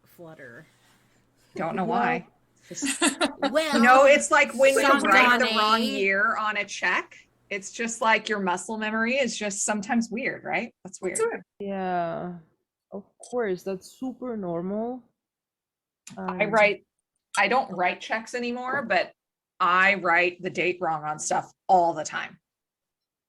flutter. Don't know why. Well, You know, it's like when you Some write the Johnny. wrong year on a check. It's just like your muscle memory is just sometimes weird, right? That's weird. Yeah, of course, that's super normal. I don't write checks anymore, but I write the date wrong on stuff all the time.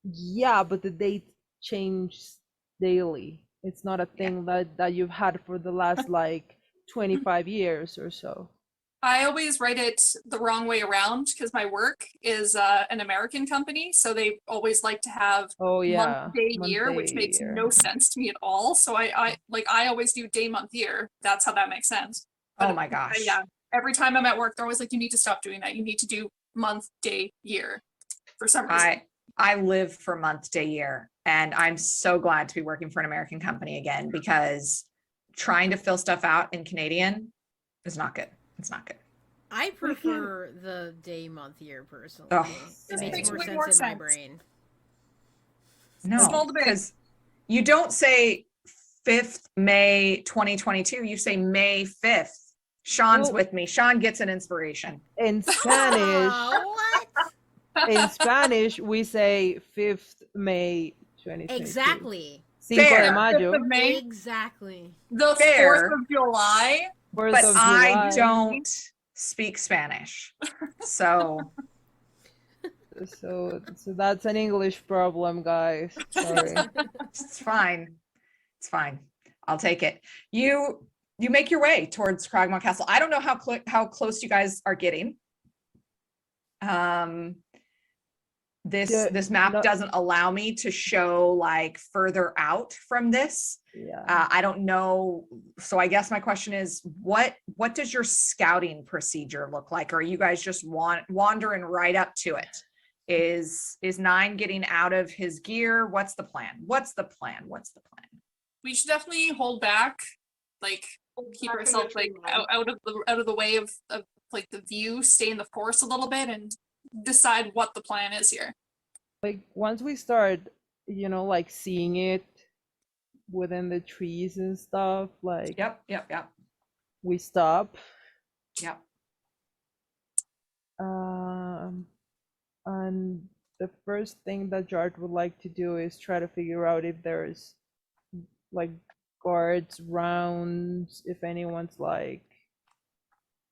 Yeah, but the date changes daily. It's not a thing that you've had for the last like 25 years or so. I always write it the wrong way around because my work is an American company, so they always like to have Oh yeah, month, day, month, year, which day, makes year. no sense to me at all. So I always do day, month, year. That's how that makes sense. Oh But, my gosh. yeah, every time I'm at work, they're always like, "You need to stop doing that. You need to do month, day, year." For some reason. I live for month, day, year, and I'm so glad to be working for an American company again because trying to fill stuff out in Canadian is not good. It's not good. I prefer the day, month, year personally. Oh, It This makes more way sense in my brain. No, Small debate. because you don't say 5th May 2022. You say May 5th. Sean's Well- with me. Sean gets an inspiration. In Spanish, what? in Spanish, we say 5th May 2022. Exactly. Cinco Fair. de Mayo. 5th of May, Exactly. the Fair. 4th of July. 4th But of I July. don't speak Spanish. So So that's an English problem, guys. Sorry. it's fine. It's fine. I'll take it. You make your way towards Cragmaw Castle. I don't know how close you guys are getting. This Yeah, map no- doesn't allow me to show like further out from this. Yeah. I don't know. So I guess my question is, what does your scouting procedure look like? Or are you guys just wandering right up to it? Is 9 getting out of his gear? What's the plan? What's the plan? We should definitely hold back, like keep Back in the ourselves like tree line. out of the way of like the view, stay in the forest a little bit, and decide what the plan is here. Like once we start, like seeing it within the trees and stuff, like Yep. we stop. Yep. And the first thing that Jart would like to do is try to figure out if there's like guards, rounds, if anyone's like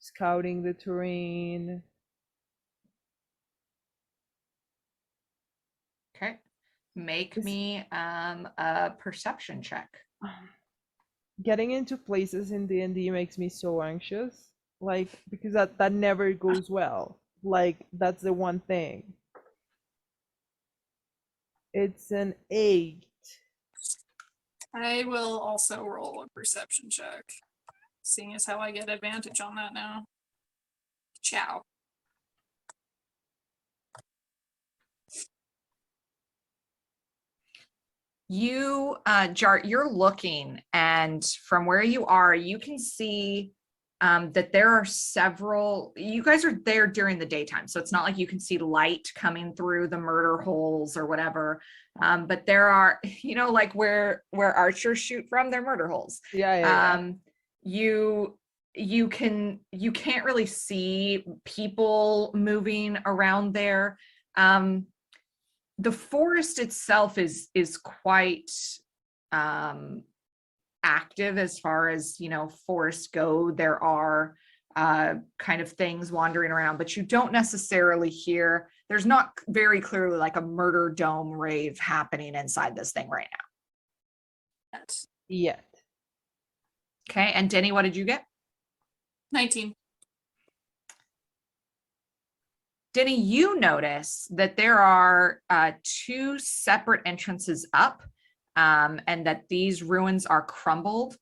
scouting the terrain. Okay. Make Is- me a perception check. Getting into places in D&D makes me so anxious, like because that never goes well. Like that's the one thing. It's an 8. I will also roll a perception check, seeing as how I get advantage on that now. Ciao. You, Jart, you're looking, and from where you are, you can see that there are several. You guys are there during the daytime, so it's not like you can see light coming through the murder holes or whatever. But there are, like where archers shoot from, they're murder holes. Yeah. You can't really see people moving around there. The forest itself is quite active as far as forests go. There are kind of things wandering around, but you don't necessarily hear. There's not very clearly like a murder dome rave happening inside this thing right now. Yet. Okay, and Denny, what did you get? 19. Denny, you notice that there are 2 separate entrances up, and that these ruins are crumbled.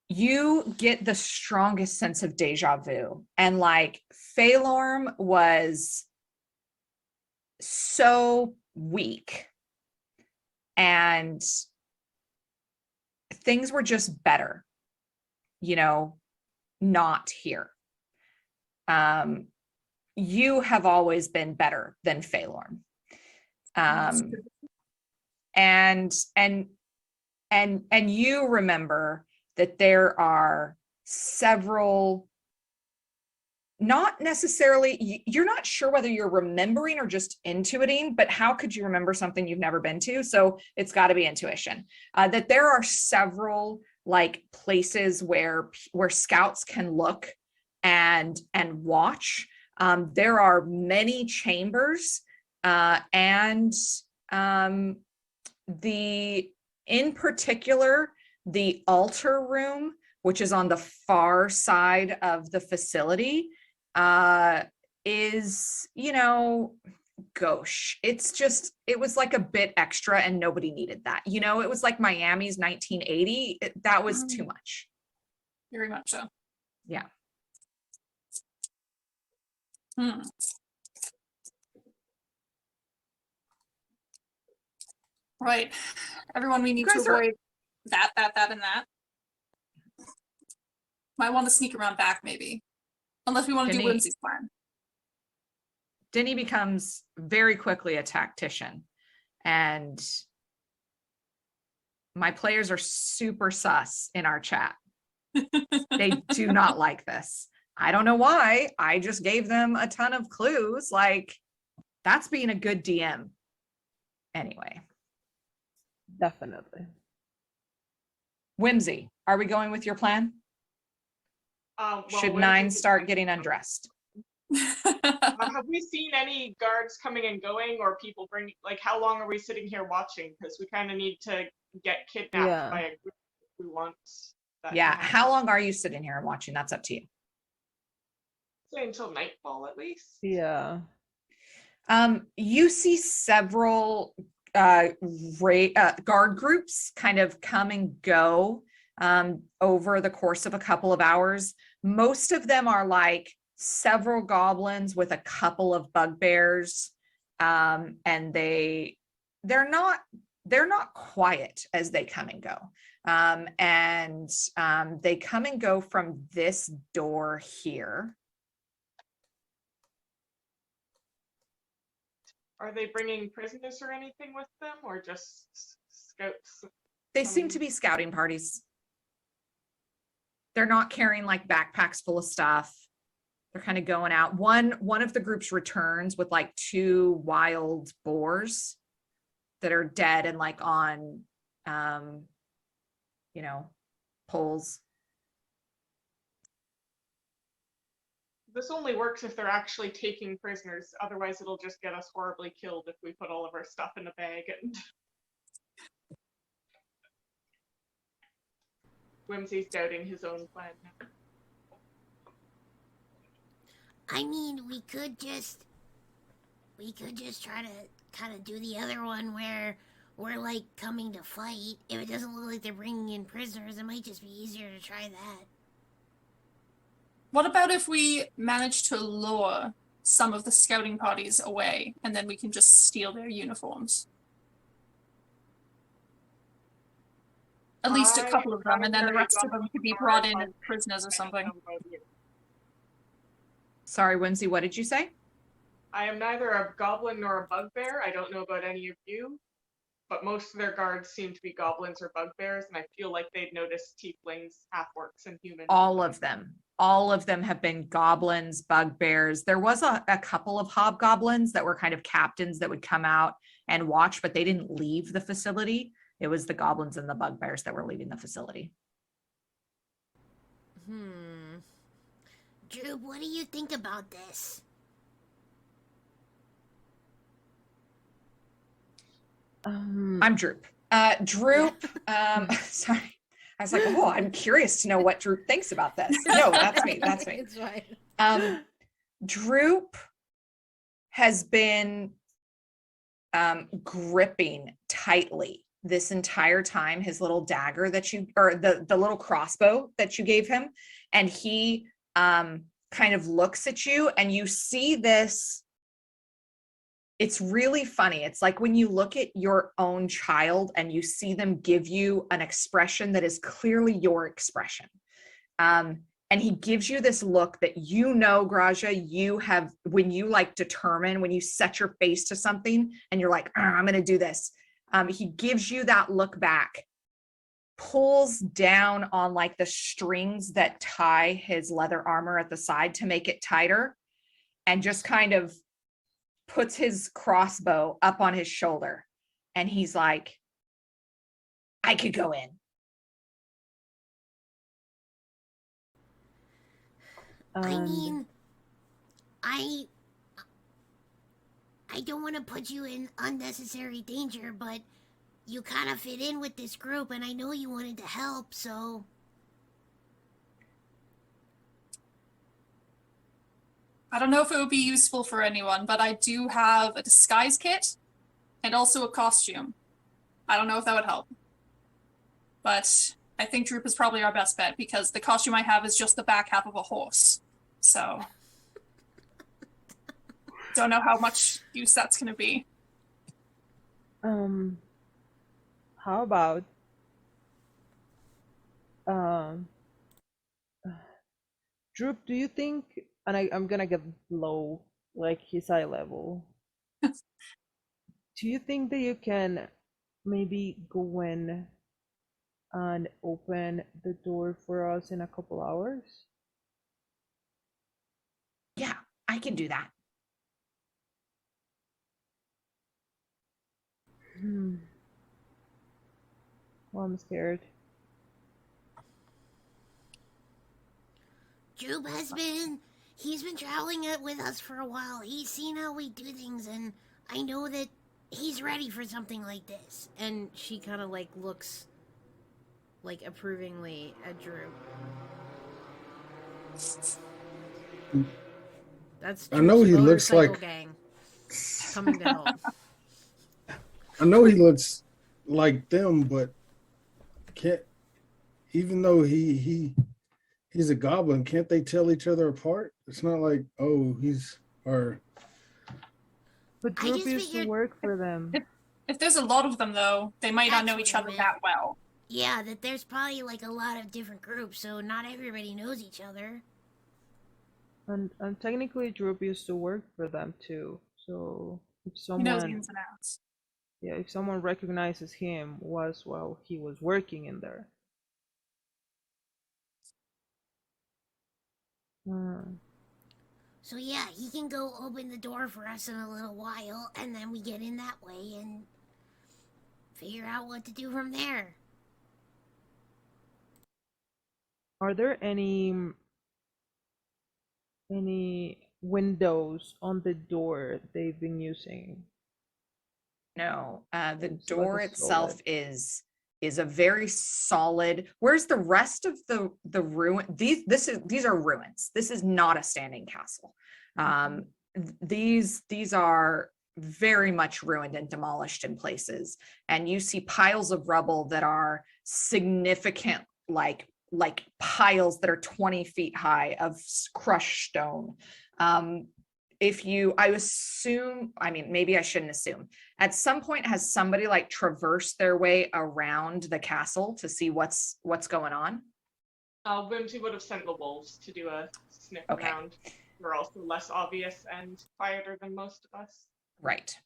You get the strongest sense of deja vu. And like Phalorm was so weak, and things were just better, not here. You have always been better than Phalorm. And you remember that there are several, not necessarily, you're not sure whether you're remembering or just intuiting, but how could you remember something you've never been to? So it's got to be intuition. That there are several like places where scouts can look and watch. There are many chambers, and in particular, the altar room, which is on the far side of the facility, is, gauche. It was like a bit extra, and nobody needed that. It was like Miami's 1980. That was too much. Very much so. Yeah. Right. Everyone, we need to avoid that, and that. Might want to sneak around back, maybe. Unless we want to do Whimsy's plan. Denny becomes very quickly a tactician. And my players are super sus in our chat. They do not like this. I don't know why. I just gave them a ton of clues. Like, that's being a good DM. Anyway. Definitely. Whimsy, are we going with your plan? Should 9 start getting undressed? Have we seen any guards coming and going, or people bring, like, how long are we sitting here watching? Because we kind of need to get kidnapped by a group who wants that. Yeah, how long are you sitting here and watching? That's up to you. Say until nightfall, at least. Yeah. You see several guard groups kind of come and go over the course of a couple of hours. Most of them are like several goblins with a couple of bugbears, and they're not quiet as they come and go. They come and go from this door here. Are they bringing prisoners or anything with them, or just scouts? They seem to be scouting parties. They're not carrying like backpacks full of stuff. They're kind of going out. One of the groups returns with like 2 wild boars that are dead and like on, poles. This only works if they're actually taking prisoners. Otherwise, it'll just get us horribly killed if we put all of our stuff in a bag and Whimsy's doubting his own plan now. I mean, we could just try to kind of do the other one where we're like coming to fight. If it doesn't look like they're bringing in prisoners, it might just be easier to try that. What about if we manage to lure some of the scouting parties away, and then we can just steal their uniforms? At least a I couple am of them, and then the not a rest of them goblin could be or brought a in as bugbear. prisoners or I don't something. know about you. Sorry, Whimsy, what did you say? I am neither a goblin nor a bugbear. I don't know about any of you, but most of their guards seem to be goblins or bugbears, and I feel like they'd notice tieflings, half-orcs, and humans. All of them. All of them have been goblins, bugbears. There was a couple of hobgoblins that were kind of captains that would come out and watch, but they didn't leave the facility. It was the goblins and the bugbears that were leaving the facility. Drew, what do you think about this? I'm Droop. Droop, sorry. I was like, oh, I'm curious to know what Droop thinks about this. No, that's me. That's me. It's fine. Droop has been gripping tightly this entire time his little dagger that you, or the little crossbow that you gave him, and he kind of looks at you, and you see this. It's really funny. It's like when you look at your own child and you see them give you an expression that is clearly your expression. And he gives you this look that, you know, Graja, you have, when you like determine, when you set your face to something and you're like, I'm going to do this. He gives you that look back, pulls down on like the strings that tie his leather armor at the side to make it tighter, and just kind of puts his crossbow up on his shoulder, and he's like, I could go in. I mean, I don't want to put you in unnecessary danger, but you kind of fit in with this group, and I know you wanted to help, so... I don't know if it would be useful for anyone, but I do have a disguise kit and also a costume. I don't know if that would help. But I think Droop is probably our best bet, because the costume I have is just the back half of a horse. So don't know how much use that's going to be. How about Droop, do you think, and I'm gonna get low, like his eye level. Do you think that you can maybe go in and open the door for us in a couple hours? Yeah, I can do that. Well, I'm scared. Jube he's been traveling with us for a while. He's seen how we do things, and I know that he's ready for something like this. And she kind of like looks like approvingly at Drew. That's I know he Drew's looks motorcycle like- gang coming to help. I know he looks like them, but can't, even though he's a goblin, can't they tell each other apart? It's not like, oh, But I Droop just used to figured- work for them. If there's a lot of them, though, they might not That's know each what I other meant. that well. Yeah, that there's probably like a lot of different groups, so not everybody knows each other. And technically Droop used to work for them too. So if He knows the someone ins and outs. yeah, if someone recognizes him was while he was working in there. So yeah, he can go open the door for us in a little while, and then we get in that way and figure out what to do from there. Are there any windows on the door they've been using? No, the It's like door a itself solid. is a very solid. Where's the rest of the ruin? These are ruins. This is not a standing castle. These are very much ruined and demolished in places, and you see piles of rubble that are significant, like piles that are 20 feet high of crushed stone. I assume, I mean, maybe I shouldn't assume. At some point, has somebody like traversed their way around the castle to see what's going on? Whimsy would have sent the wolves to do a sniff Okay. around. They're also less obvious and quieter than most of us. Right.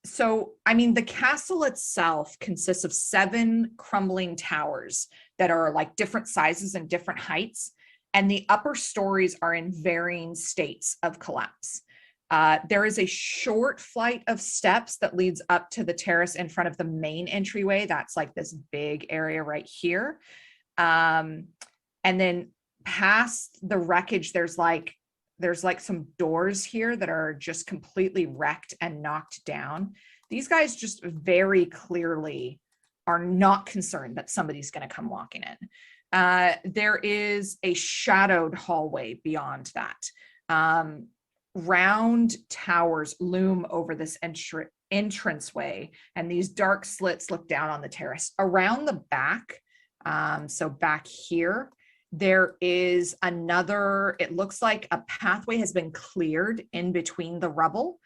So, I mean, the castle itself consists of 7 crumbling towers that are like different sizes and different heights, and the upper stories are in varying states of collapse. There is a short flight of steps that leads up to the terrace in front of the main entryway. That's like this big area right here. And then past the wreckage, there's like some doors here that are just completely wrecked and knocked down. These guys just very clearly are not concerned that somebody's going to come walking in. There is a shadowed hallway beyond that. Round towers loom over this entranceway, and these dark slits look down on the terrace. Around the back, so back here, there is another, it looks like a pathway has been cleared in between the rubble.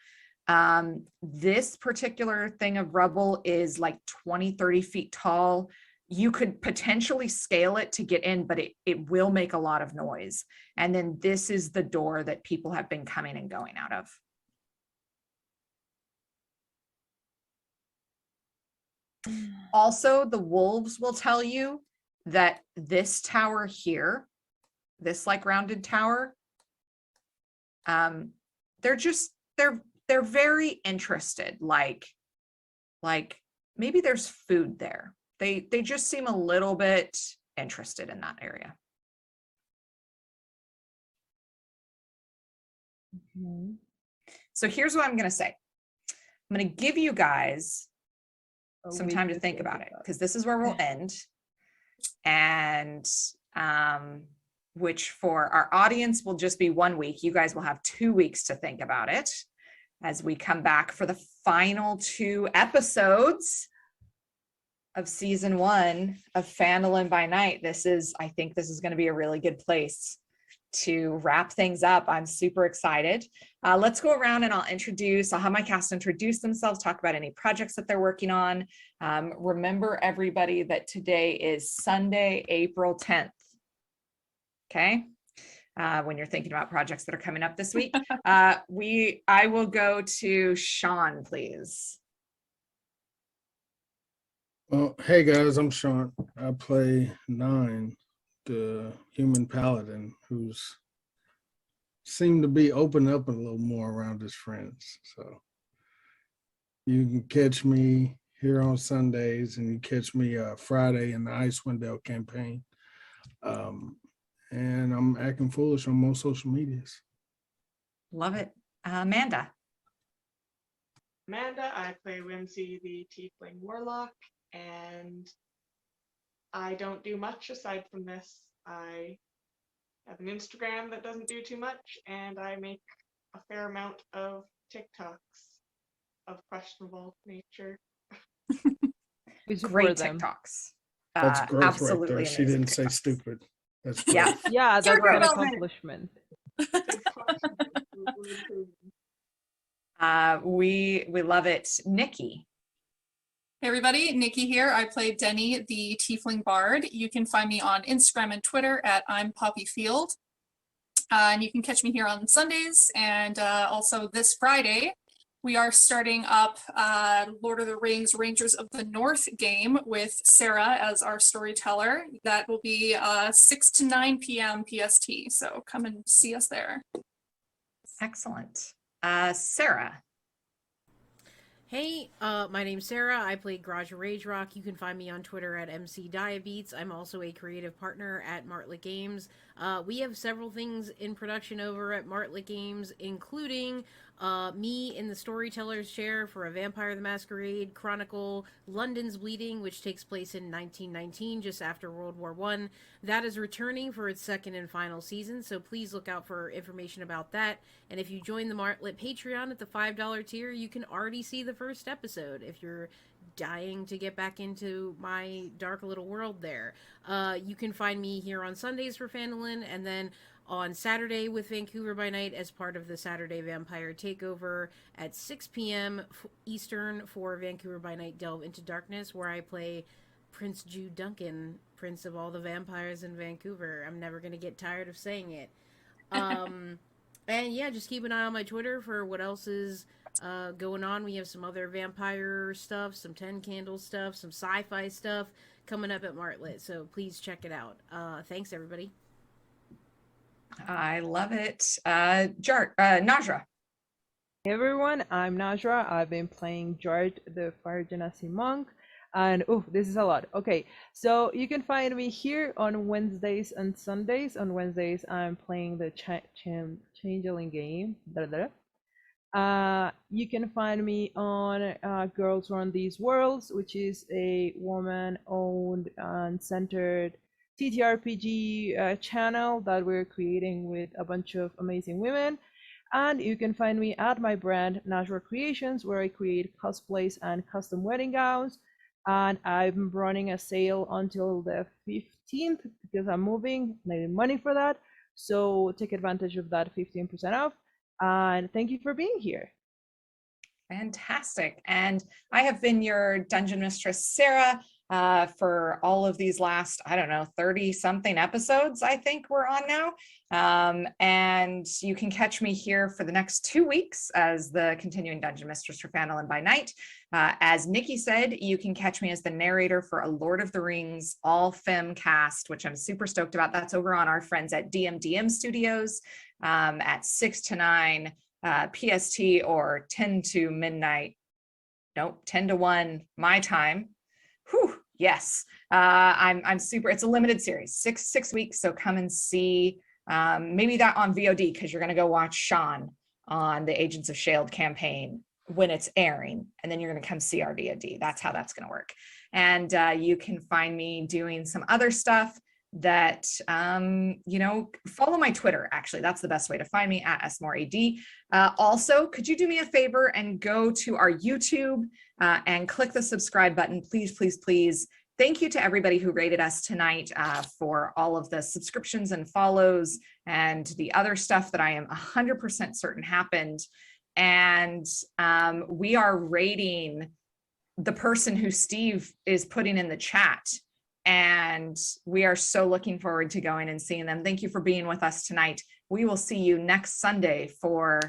This particular thing of rubble is like 20, 30 feet tall. You could potentially scale it to get in, but it will make a lot of noise. And then this is the door that people have been coming and going out of. Also, the wolves will tell you that this tower here, this like rounded tower, they're very interested. Like maybe there's food there. They just seem a little bit interested in that area. Okay. So here's what I'm going to say. I'm going to give you guys some time to think about it, because this is where we'll end. And which for our audience will just be 1 week. You guys will have 2 weeks to think about it as we come back for the final 2 episodes of season 1 of Phandalin by Night. I think this is going to be a really good place to wrap things up. I'm super excited. Let's go around and I'll have my cast introduce themselves, talk about any projects that they're working on. Remember everybody that today is Sunday, April 10th. Okay. When you're thinking about projects that are coming up this week, I will go to Sean, please. Well, hey guys, I'm Sean. I play 9, the human paladin, who's seemed to be opening up a little more around his friends. So you can catch me here on Sundays, and you catch me Friday in the Icewind Dale campaign. And I'm acting foolish on most social medias. Love it. Amanda. Amanda, I play Whimsy, the Tiefling Warlock, and I don't do much aside from this. I have an Instagram that doesn't do too much, and I make a fair amount of TikToks of questionable nature. We support Great them. That's growth absolutely right there. She amazing didn't say TikToks. stupid. That's Yeah. growth. Yeah, that's Character an development. accomplishment. We love it. Nikki. Hey everybody, Nikki here. I play Denny, the Tiefling Bard. You can find me on Instagram and Twitter at I'm Poppy Field. And you can catch me here on Sundays. And also this Friday, we are starting up Lord of the Rings Rangers of the North game with Sarah as our storyteller. That will be 6 to 9 p.m. PST. So come and see us there. Excellent. Sarah. Hey, my name's Sarah. I play Garage Rage Rock. You can find me on Twitter at MC Diabetes. I'm also a creative partner at Martlet Games. We have several things in production over at Martlet Games, including me in the storyteller's chair for A Vampire the Masquerade Chronicle, London's Bleeding, which takes place in 1919, just after World War I. That is returning for its 2nd and final season, so please look out for information about that. And if you join the Martlet Patreon at the $5 tier, you can already see the first episode if you're dying to get back into my dark little world there. You can find me here on Sundays for Phandalin, and then on Saturday with Vancouver by Night as part of the Saturday Vampire Takeover at 6 p.m. Eastern for Vancouver by Night Delve into Darkness, where I play Prince Jude Duncan, Prince of all the vampires in Vancouver. I'm never going to get tired of saying it. And yeah, just keep an eye on my Twitter for what else is going on. We have some other vampire stuff, some 10 Candle stuff, some sci-fi stuff coming up at Martlet, so please check it out. Thanks, everybody. I love it. Najra. Hey everyone, I'm Najra. I've been playing Jart, the Fire Genasi monk, and oh, this is a lot. Okay, so you can find me here on Wednesdays and Sundays. On Wednesdays, I'm playing the Changeling game. You can find me on Girls Run These Worlds, which is a woman-owned and centered ttrpg channel that we're creating with a bunch of amazing women. And you can find me at my brand, Najra Creations, where I create cosplays and custom wedding gowns. And I'm running a sale until the 15th because I'm moving and I need money for that. So take advantage of that 15% off. And thank you for being here. Fantastic. And I have been your Dungeon Mistress, Sarah, for all of these last, 30 something episodes, I think we're on now. And you can catch me here for the next 2 weeks as the continuing Dungeon Mistress for Phandalin by Night. As Nikki said, you can catch me as the narrator for a Lord of the Rings all femme cast, which I'm super stoked about. That's over on our friends at DMDM Studios at 6 to 9 PST or 10 to midnight. Nope, 10 to 1 my time. Whew, yes. I'm super, it's a limited series, six weeks. So come and see maybe that on VOD, because you're going to go watch Sean on the Agents of S.H.I.E.L.D. campaign when it's airing. And then you're going to come see our VOD. That's how that's going to work. And you can find me doing some other stuff that, follow my Twitter. Actually, that's the best way to find me, at @smorad. Also, could you do me a favor and go to our YouTube and click the subscribe button, please, please, please. Thank you to everybody who rated us tonight for all of the subscriptions and follows and the other stuff that I am 100% certain happened. And we are rating the person who Steve is putting in the chat. And we are so looking forward to going and seeing them. Thank you for being with us tonight. We will see you next Sunday for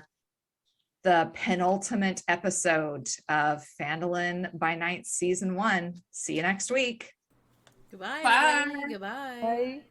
the penultimate episode of Phandalin by Night Season 1. See you next week. Goodbye. Bye. Everybody. Goodbye. Bye.